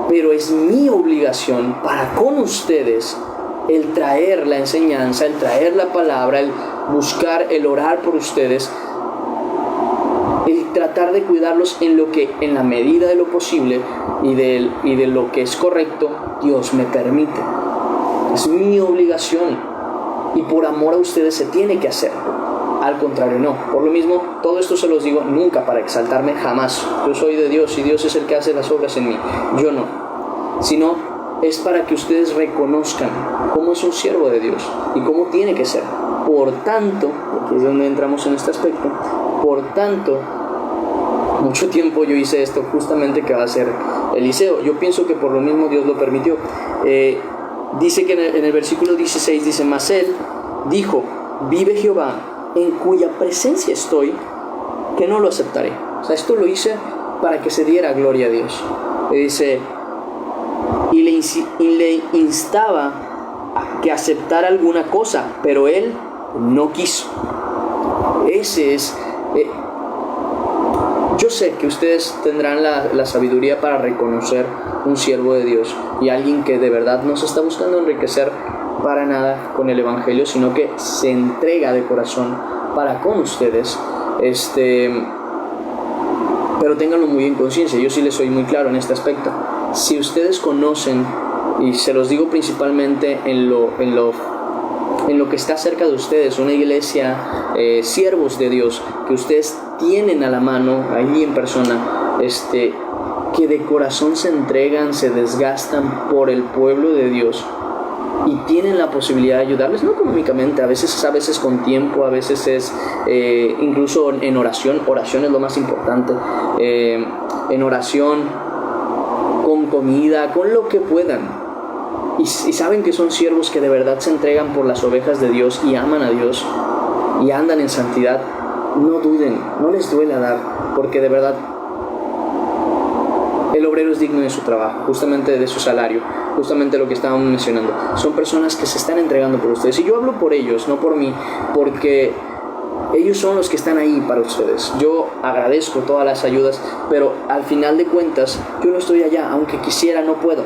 pero es mi obligación para con ustedes el traer la enseñanza, el traer la palabra, el buscar, el orar por ustedes, el tratar de cuidarlos en la medida de lo posible y de lo que es correcto, Dios me permite. Es mi obligación y por amor a ustedes se tiene que hacer. Al contrario, no. Por lo mismo, todo esto se los digo nunca para exaltarme, jamás. Yo soy de Dios y Dios es el que hace las obras en mí. Yo no. Sino es para que ustedes reconozcan cómo es un siervo de Dios y cómo tiene que ser. Por tanto, aquí es donde entramos en este aspecto, por tanto, mucho tiempo yo hice esto justamente que va a ser Eliseo. Yo pienso que por lo mismo Dios lo permitió. Dice que en el versículo 16 dice: mas él dijo: vive Jehová, en cuya presencia estoy, que no lo aceptaré. O sea, esto lo hice para que se diera gloria a Dios. Y dice, y le instaba que aceptara alguna cosa, pero él no quiso. Ese es... yo sé que ustedes tendrán la sabiduría para reconocer un siervo de Dios y alguien que de verdad no se está buscando enriquecer para nada con el Evangelio, sino que se entrega de corazón para con ustedes. Pero ténganlo muy en conciencia. Yo sí les soy muy claro en este aspecto. Si ustedes conocen, y se los digo principalmente en lo que está cerca de ustedes, una iglesia, siervos de Dios, que ustedes tienen a la mano, allí en persona, que de corazón se entregan, se desgastan por el pueblo de Dios, y tienen la posibilidad de ayudarles, no económicamente, a veces con tiempo, a veces es incluso en oración es lo más importante, en oración, con comida, con lo que puedan. Y saben que son siervos que de verdad se entregan por las ovejas de Dios y aman a Dios y andan en santidad. No duden, no les duela dar, porque de verdad el obrero es digno de su trabajo, justamente de su salario, justamente lo que estábamos mencionando. Son personas que se están entregando por ustedes, y yo hablo por ellos, no por mí, porque ellos son los que están ahí para ustedes. Yo agradezco todas las ayudas, pero al final de cuentas yo no estoy allá, aunque quisiera, no puedo.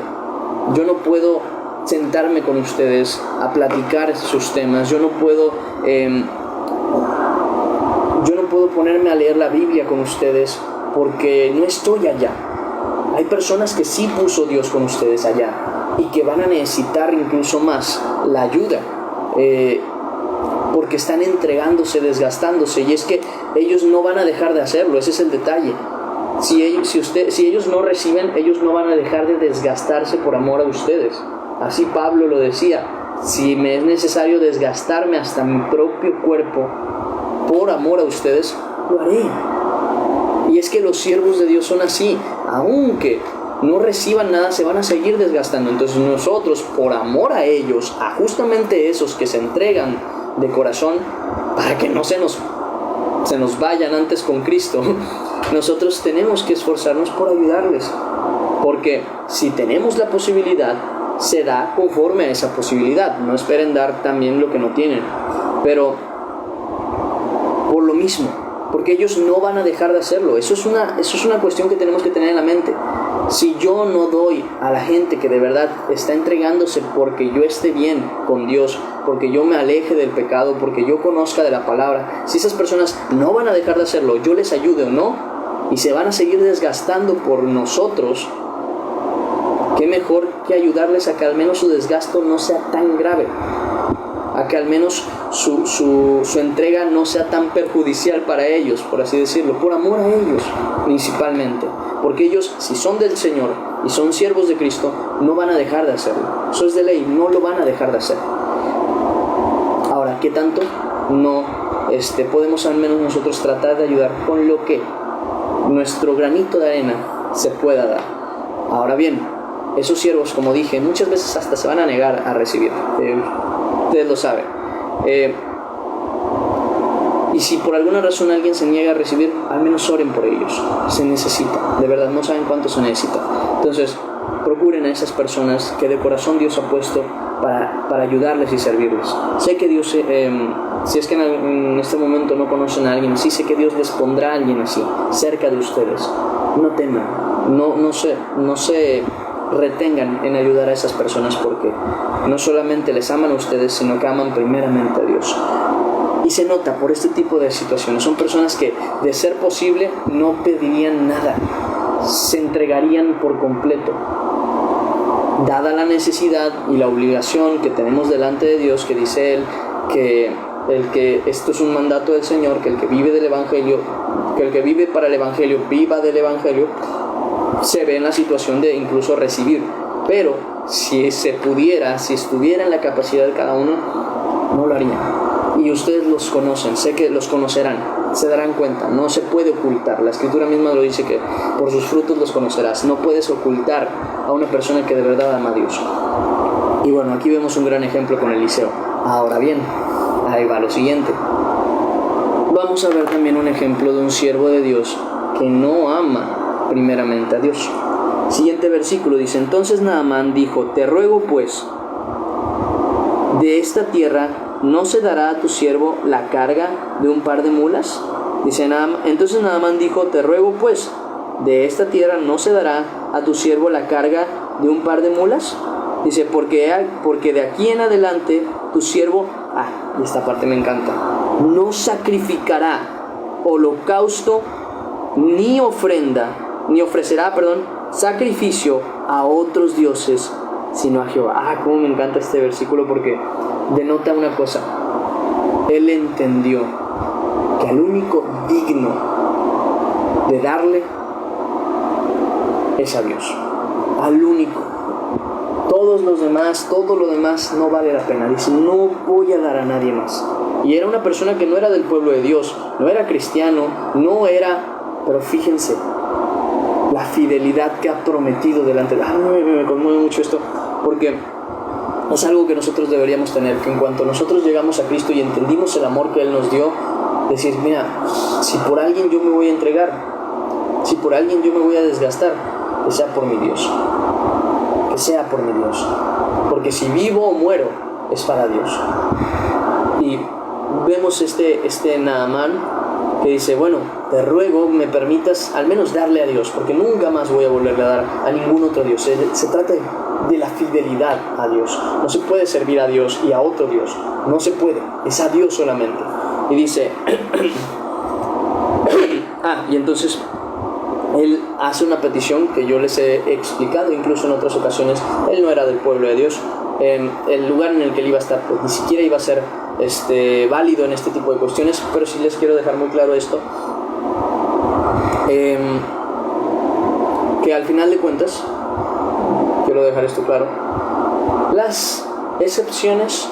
Yo no puedo sentarme con ustedes a platicar sus temas. Yo no puedo ponerme a leer la Biblia con ustedes, porque no estoy allá. Hay personas que sí puso Dios con ustedes allá y que van a necesitar incluso más la ayuda, porque están entregándose, desgastándose, y es que ellos no van a dejar de hacerlo. Ese es el detalle. Si ellos no reciben, ellos no van a dejar de desgastarse por amor a ustedes. Así Pablo lo decía: si me es necesario desgastarme hasta mi propio cuerpo por amor a ustedes, lo haré. Y es que los siervos de Dios son así. Aunque no reciban nada, se van a seguir desgastando. Entonces nosotros, por amor a ellos, a justamente esos que se entregan de corazón, para que no se nos vayan antes con Cristo, nosotros tenemos que esforzarnos por ayudarles, porque si tenemos la posibilidad, se da conforme a esa posibilidad. No esperen dar también lo que no tienen, pero por lo mismo, porque ellos no van a dejar de hacerlo. Eso es una cuestión que tenemos que tener en la mente. Si yo no doy a la gente que de verdad está entregándose porque yo esté bien con Dios, porque yo me aleje del pecado, porque yo conozca de la palabra, si esas personas no van a dejar de hacerlo, yo les ayude o no, y se van a seguir desgastando por nosotros, qué mejor que ayudarles a que al menos su desgasto no sea tan grave, a que al menos su entrega no sea tan perjudicial para ellos, por así decirlo, por amor a ellos principalmente, porque ellos, si son del Señor y son siervos de Cristo, no van a dejar de hacerlo. Eso es de ley, no lo van a dejar de hacer. Ahora, ¿qué tanto? No podemos al menos nosotros tratar de ayudar con lo que nuestro granito de arena se pueda dar. Ahora bien, esos siervos, como dije, muchas veces hasta se van a negar a recibir. Ustedes lo saben. Y si por alguna razón alguien se niega a recibir, al menos oren por ellos. Se necesita, de verdad, no saben cuánto se necesita. Entonces, procuren a esas personas que de corazón Dios ha puesto para ayudarles y servirles. Sé que Dios, si es que en este momento no conocen a alguien así, sé que Dios les pondrá a alguien así, cerca de ustedes. No teman, no se retengan en ayudar a esas personas, porque no solamente les aman a ustedes, sino que aman primeramente a Dios. Y se nota por este tipo de situaciones. Son personas que, de ser posible, no pedirían nada, se entregarían por completo. Dada la necesidad y la obligación que tenemos delante de Dios, que dice Él que esto es un mandato del Señor, que el que vive del Evangelio, que el que vive para el Evangelio viva del Evangelio, se ve en la situación de incluso recibir. Pero si se pudiera, si estuviera en la capacidad de cada uno, no lo harían. Y ustedes los conocen, sé que los conocerán, se darán cuenta, no se puede ocultar. La Escritura misma lo dice, que por sus frutos los conocerás. No puedes ocultar a una persona que de verdad ama a Dios. Y bueno, aquí vemos un gran ejemplo con Eliseo. Ahora bien, ahí va lo siguiente. Vamos a ver también un ejemplo de un siervo de Dios que no ama primeramente a Dios. Siguiente versículo dice: entonces Naamán dijo: te ruego pues ¿de esta tierra no se dará a tu siervo la carga de un par de mulas? Dice Naamán. Entonces Naamán dijo, te ruego pues, ¿de esta tierra no se dará a tu siervo la carga de un par de mulas? Dice, porque de aquí en adelante tu siervo, y esta parte me encanta, no sacrificará holocausto ni ofrecerá sacrificio a otros dioses, sino a Jehová. Cómo me encanta este versículo, porque denota una cosa. Él entendió que al único digno de darle es a Dios, al único. Todo lo demás no vale la pena. Dice, no voy a dar a nadie más. Y era una persona que no era del pueblo de Dios, no era cristiano, pero fíjense la fidelidad que ha prometido delante de... me conmueve mucho esto, porque es algo que nosotros deberíamos tener, que en cuanto nosotros llegamos a Cristo y entendimos el amor que Él nos dio, decir, mira, si por alguien yo me voy a entregar, si por alguien yo me voy a desgastar, que sea por mi Dios. Que sea por mi Dios, porque si vivo o muero es para Dios. Y vemos este Naamán que dice, bueno, te ruego me permitas al menos darle a Dios, porque nunca más voy a volverle a dar a ningún otro Dios. Se trata de la fidelidad a Dios. No se puede servir a Dios y a otro Dios, no se puede, es a Dios solamente. Y dice y entonces él hace una petición que yo les he explicado incluso en otras ocasiones. Él no era del pueblo de Dios. El lugar en el que él iba a estar pues ni siquiera iba a ser válido en este tipo de cuestiones, pero sí les quiero dejar muy claro esto, que al final de cuentas, quiero dejar esto claro, las excepciones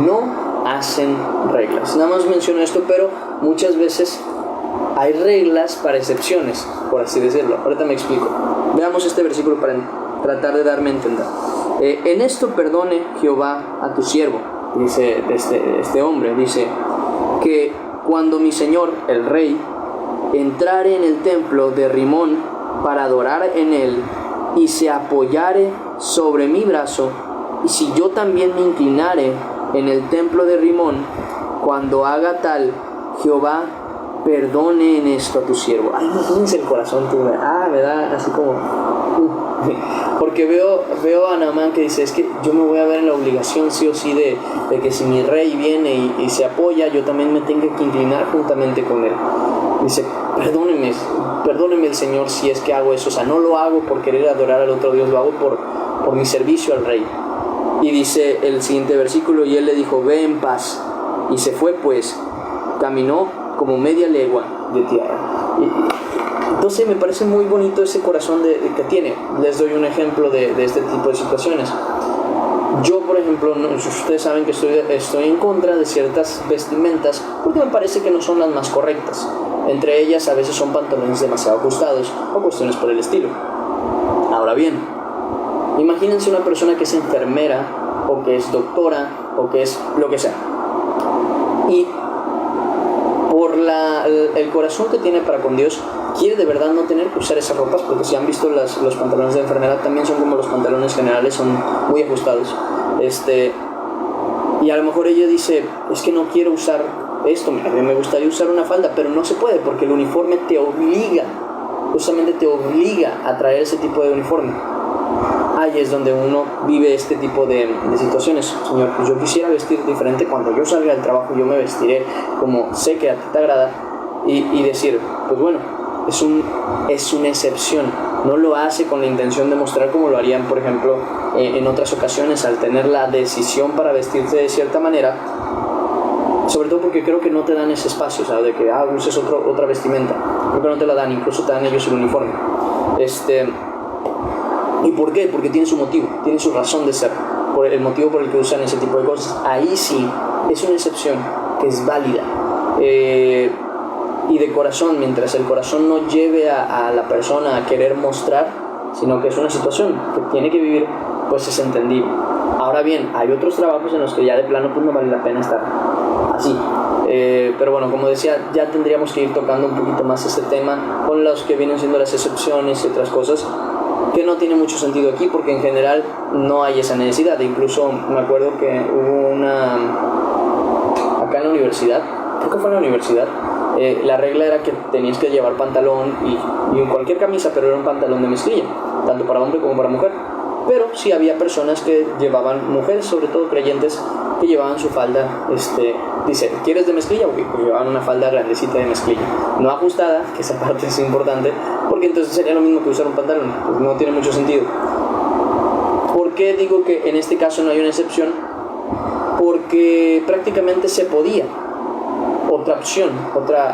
no hacen reglas. Nada más menciono esto, pero muchas veces hay reglas para excepciones, por así decirlo. Ahorita me explico. Veamos este versículo para tratar de darme a entender. En esto perdone Jehová a tu siervo, dice este hombre, dice que cuando mi señor, el rey, entrare en el templo de Rimón para adorar en él, y se apoyare sobre mi brazo, y si yo también me inclinare en el templo de Rimón, cuando haga tal, Jehová perdone en esto a tu siervo. Imagínense el corazón, me da así como... Porque veo a Naamán que dice, es que yo me voy a ver en la obligación sí o sí de que si mi rey viene y se apoya, yo también me tengo que inclinar juntamente con él. Dice, perdóneme el Señor si es que hago eso. O sea, no lo hago por querer adorar al otro Dios, lo hago por mi servicio al rey. Y dice el siguiente versículo, y él le dijo, ve en paz. Y se fue pues, caminó como media legua de tierra. Entonces me parece muy bonito ese corazón que tiene. Les doy un ejemplo de este tipo de situaciones. Yo, por ejemplo, ustedes saben que estoy en contra de ciertas vestimentas porque me parece que no son las más correctas. Entre ellas a veces son pantalones demasiado ajustados o cuestiones por el estilo. Ahora bien, imagínense una persona que es enfermera o que es doctora o que es lo que sea, y por el corazón que tiene para con Dios quiere de verdad no tener que usar esas ropas, porque si han visto los pantalones de enfermera también son como los pantalones generales, son muy ajustados, y a lo mejor ella dice, es que no quiero usar esto, me gustaría usar una falda, pero no se puede porque el uniforme te obliga, justamente te obliga a traer ese tipo de uniforme. Ahí es donde uno vive este tipo de situaciones. Señor, pues yo quisiera vestir diferente. Cuando yo salga del trabajo yo me vestiré como sé que a ti te agrada, y decir, pues bueno, es una excepción. No lo hace con la intención de mostrar como lo harían, por ejemplo, en otras ocasiones, al tener la decisión para vestirse de cierta manera, sobre todo porque creo que no te dan ese espacio, ¿sabes? De que uses otra vestimenta. Creo que no te la dan, incluso te dan ellos el uniforme. ¿Y por qué? Porque tiene su motivo, tiene su razón de ser, por el motivo por el que usan ese tipo de cosas. Ahí sí es una excepción que es válida, y de corazón, mientras el corazón no lleve a la persona a querer mostrar, sino que es una situación que tiene que vivir, pues es entendible. Ahora bien, hay otros trabajos en los que ya de plano pues no vale la pena estar así, pero bueno, como decía, ya tendríamos que ir tocando un poquito más este tema con los que vienen siendo las excepciones y otras cosas. que no tiene mucho sentido aquí porque en general no hay esa necesidad. Incluso me acuerdo que hubo acá en la universidad, creo que fue en la universidad, la regla era que tenías que llevar pantalón y cualquier camisa, pero era un pantalón de mezclilla, tanto para hombre como para mujer. Pero sí había personas que llevaban, mujeres sobre todo creyentes, que llevaban su falda, dice, ¿quieres de mezclilla? Porque llevaban una falda grandecita de mezclilla, no ajustada, que esa parte es importante, porque entonces sería lo mismo que usar un pantalón, pues no tiene mucho sentido. ¿Por qué digo que en este caso no hay una excepción? Porque prácticamente se podía, otra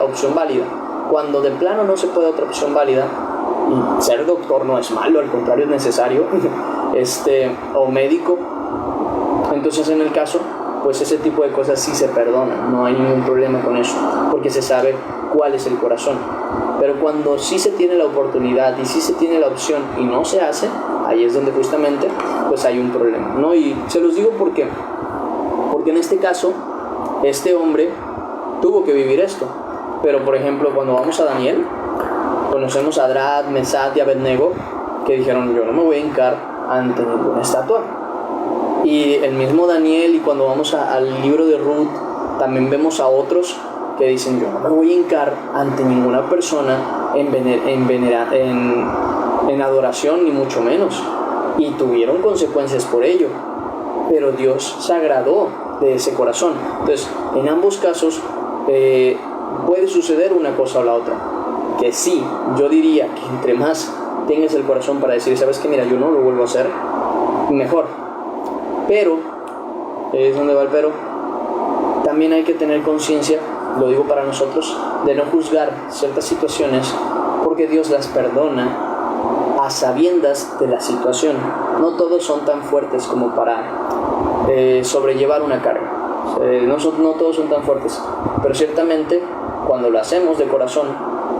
opción válida. Cuando de plano no se puede otra opción válida, y ser doctor no es malo, al contrario es necesario, o médico, entonces en el caso, pues ese tipo de cosas sí se perdonan, no hay ningún problema con eso, porque se sabe cuál es el corazón. Pero cuando sí se tiene la oportunidad y sí se tiene la opción y no se hace, ahí es donde justamente pues hay un problema, ¿no? Y se los digo porque en este caso este hombre tuvo que vivir esto. Pero por ejemplo, cuando vamos a Daniel, conocemos a Adrat, Mesach y Abednego, que dijeron, yo no me voy a hincar ante ninguna estatua. Y el mismo Daniel, y cuando vamos al libro de Ruth, también vemos a otros que dicen, yo no me voy a hincar ante ninguna persona en adoración, ni mucho menos. Y tuvieron consecuencias por ello. Pero Dios se agradó de ese corazón. Entonces, en ambos casos puede suceder una cosa o la otra. Que sí, yo diría que entre más tengas el corazón para decir, sabes que mira, yo no lo vuelvo a hacer, mejor. Pero, es donde va el pero, también hay que tener conciencia, lo digo para nosotros, de no juzgar ciertas situaciones porque Dios las perdona a sabiendas de la situación. No todos son tan fuertes como para sobrellevar una carga. No todos son tan fuertes, pero ciertamente cuando lo hacemos de corazón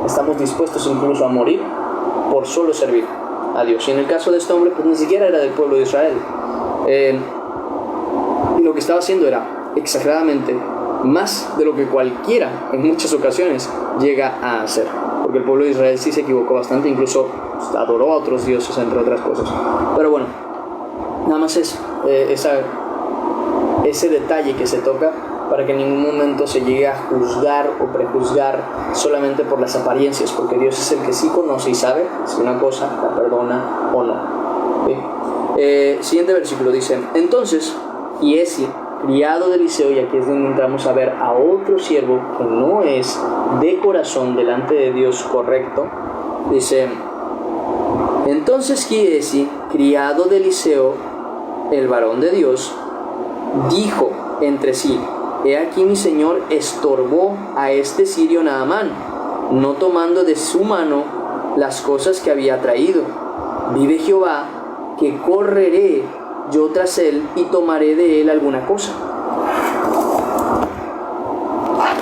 estamos dispuestos incluso a morir por solo servir a Dios. Y en el caso de este hombre, pues ni siquiera era del pueblo de Israel, y lo que estaba haciendo era exageradamente más de lo que cualquiera en muchas ocasiones llega a hacer, porque el pueblo de Israel sí se equivocó bastante, incluso adoró a otros dioses entre otras cosas. Pero bueno, nada más es ese detalle que se toca para que en ningún momento se llegue a juzgar o prejuzgar solamente por las apariencias, porque Dios es el que sí conoce y sabe si una cosa la perdona o no. ¿Sí? Siguiente versículo dice, entonces Giezi, criado de Eliseo, y aquí es donde entramos a ver a otro siervo que no es de corazón delante de Dios correcto, dice, entonces Giezi, criado de Eliseo, el varón de Dios, dijo entre sí, he aquí mi señor estorbó a este sirio Naamán, no tomando de su mano las cosas que había traído. Vive Jehová, que correré yo tras él y tomaré de él alguna cosa.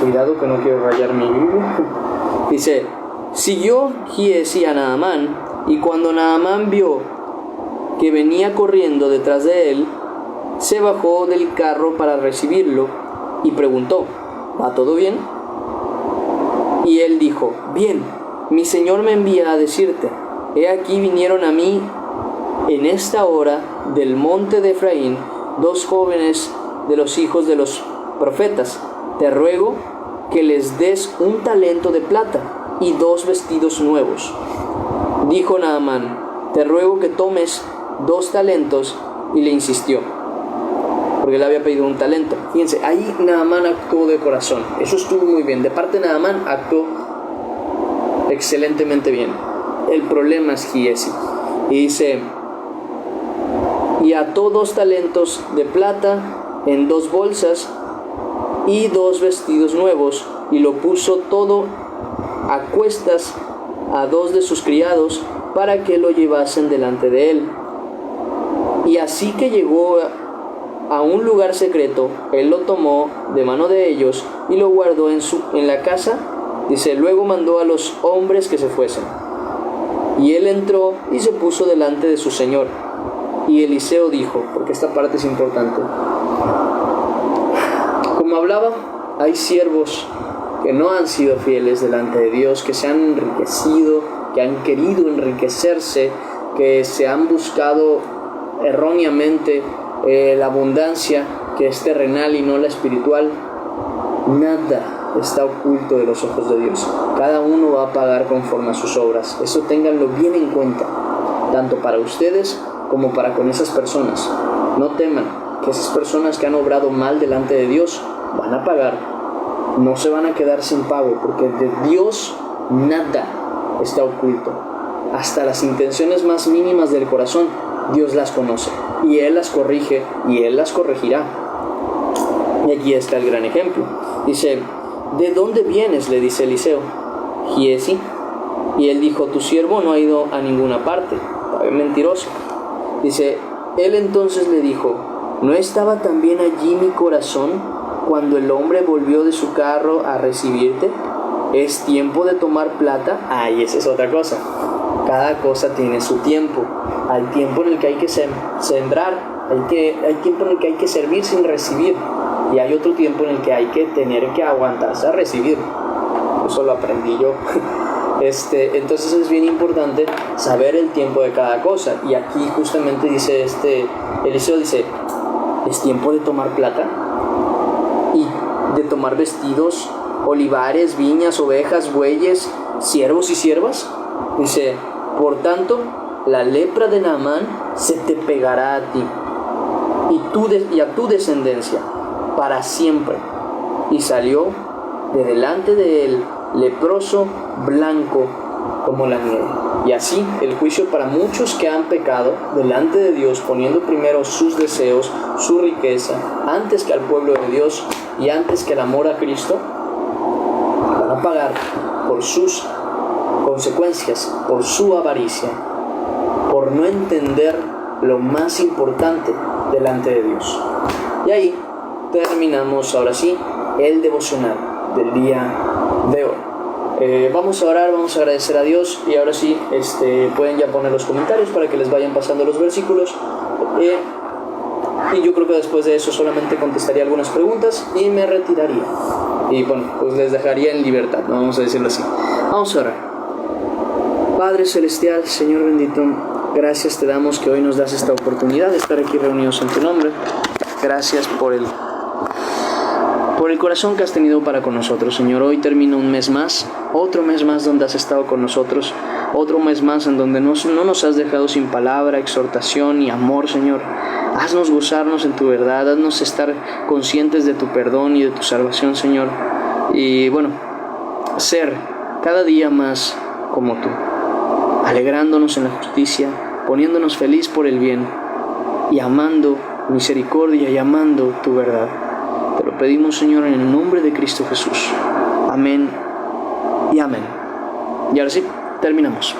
Cuidado que no quiero rayar mi Biblia. Dice, siguió Giezi a Naamán, y cuando Naamán vio que venía corriendo detrás de él, se bajó del carro para recibirlo y preguntó, ¿va todo bien? Y él dijo, bien, mi señor me envía a decirte, he aquí vinieron a mí en esta hora del monte de Efraín 2 jóvenes de los hijos de los profetas. Te ruego que les des un talento de plata y 2 vestidos nuevos. Dijo Naamán, te ruego que tomes 2 talentos, y le insistió, porque le había pedido un talento. Fíjense, ahí Naamán actuó de corazón. Eso estuvo muy bien. De parte de Naamán actuó excelentemente bien. El problema es Giezi. Y dice, y ató 2 talentos de plata en 2 bolsas y 2 vestidos nuevos, y lo puso todo a cuestas a 2 de sus criados para que lo llevasen delante de él. Y así que llegó a un lugar secreto, él lo tomó de mano de ellos y lo guardó en la casa. Dice, luego mandó a los hombres que se fuesen. Y él entró y se puso delante de su señor. Y Eliseo dijo, porque esta parte es importante, como hablaba, hay siervos que no han sido fieles delante de Dios, que se han enriquecido, que han querido enriquecerse, que se han buscado erróneamente la abundancia que es terrenal y no la espiritual. Nada está oculto de los ojos de Dios. Cada uno va a pagar conforme a sus obras. Eso ténganlo bien en cuenta, tanto para ustedes como para con esas personas. No teman que esas personas que han obrado mal delante de Dios van a pagar. No se van a quedar sin pago, porque de Dios nada está oculto. Hasta las intenciones más mínimas del corazón, Dios las conoce, y Él las corrige, y Él las corregirá. Y aquí está el gran ejemplo. Dice: ¿de dónde vienes?, le dice Eliseo. Giezi. Y él dijo: tu siervo no ha ido a ninguna parte. Mentiroso. Dice: él entonces le dijo: ¿no estaba también allí mi corazón cuando el hombre volvió de su carro a recibirte? ¿Es tiempo de tomar plata? Ay, esa es otra cosa. Cada cosa tiene su tiempo. Hay tiempo en el que hay que sembrar, hay tiempo en el que hay que servir sin recibir, y hay otro tiempo en el que hay que tener que aguantarse a recibir. Eso lo aprendí yo. Entonces es bien importante saber el tiempo de cada cosa. Y aquí justamente dice Eliseo dice: ¿es tiempo de tomar plata? Y de tomar vestidos, olivares, viñas, ovejas, bueyes, siervos y siervas. Dice: por tanto, la lepra de Naamán se te pegará a ti y a tu descendencia para siempre. Y salió de delante de él leproso, blanco como la nieve. Y así el juicio para muchos que han pecado delante de Dios, poniendo primero sus deseos, su riqueza, antes que al pueblo de Dios y antes que el amor a Cristo, van a pagar por sus consecuencias, por su avaricia, por no entender lo más importante delante de Dios. Y ahí terminamos ahora sí el devocional del día de hoy. Vamos a orar, vamos a agradecer a Dios, y ahora sí pueden ya poner los comentarios para que les vayan pasando los versículos, y yo creo que después de eso solamente contestaría algunas preguntas y me retiraría, y bueno, pues les dejaría en libertad, ¿no? Vamos a decirlo así. Vamos a orar. Padre Celestial, Señor bendito, gracias te damos que hoy nos das esta oportunidad de estar aquí reunidos en tu nombre. Gracias por el corazón que has tenido para con nosotros, Señor. Hoy termina un mes más, otro mes más donde has estado con nosotros, otro mes más en donde no nos has dejado sin palabra, exhortación y amor, Señor. Haznos gozarnos en tu verdad, haznos estar conscientes de tu perdón y de tu salvación, Señor. Y bueno, ser cada día más como tú, alegrándonos en la justicia, poniéndonos feliz por el bien y amando misericordia y amando tu verdad. Te lo pedimos, Señor, en el nombre de Cristo Jesús. Amén y amén. Y ahora sí, terminamos.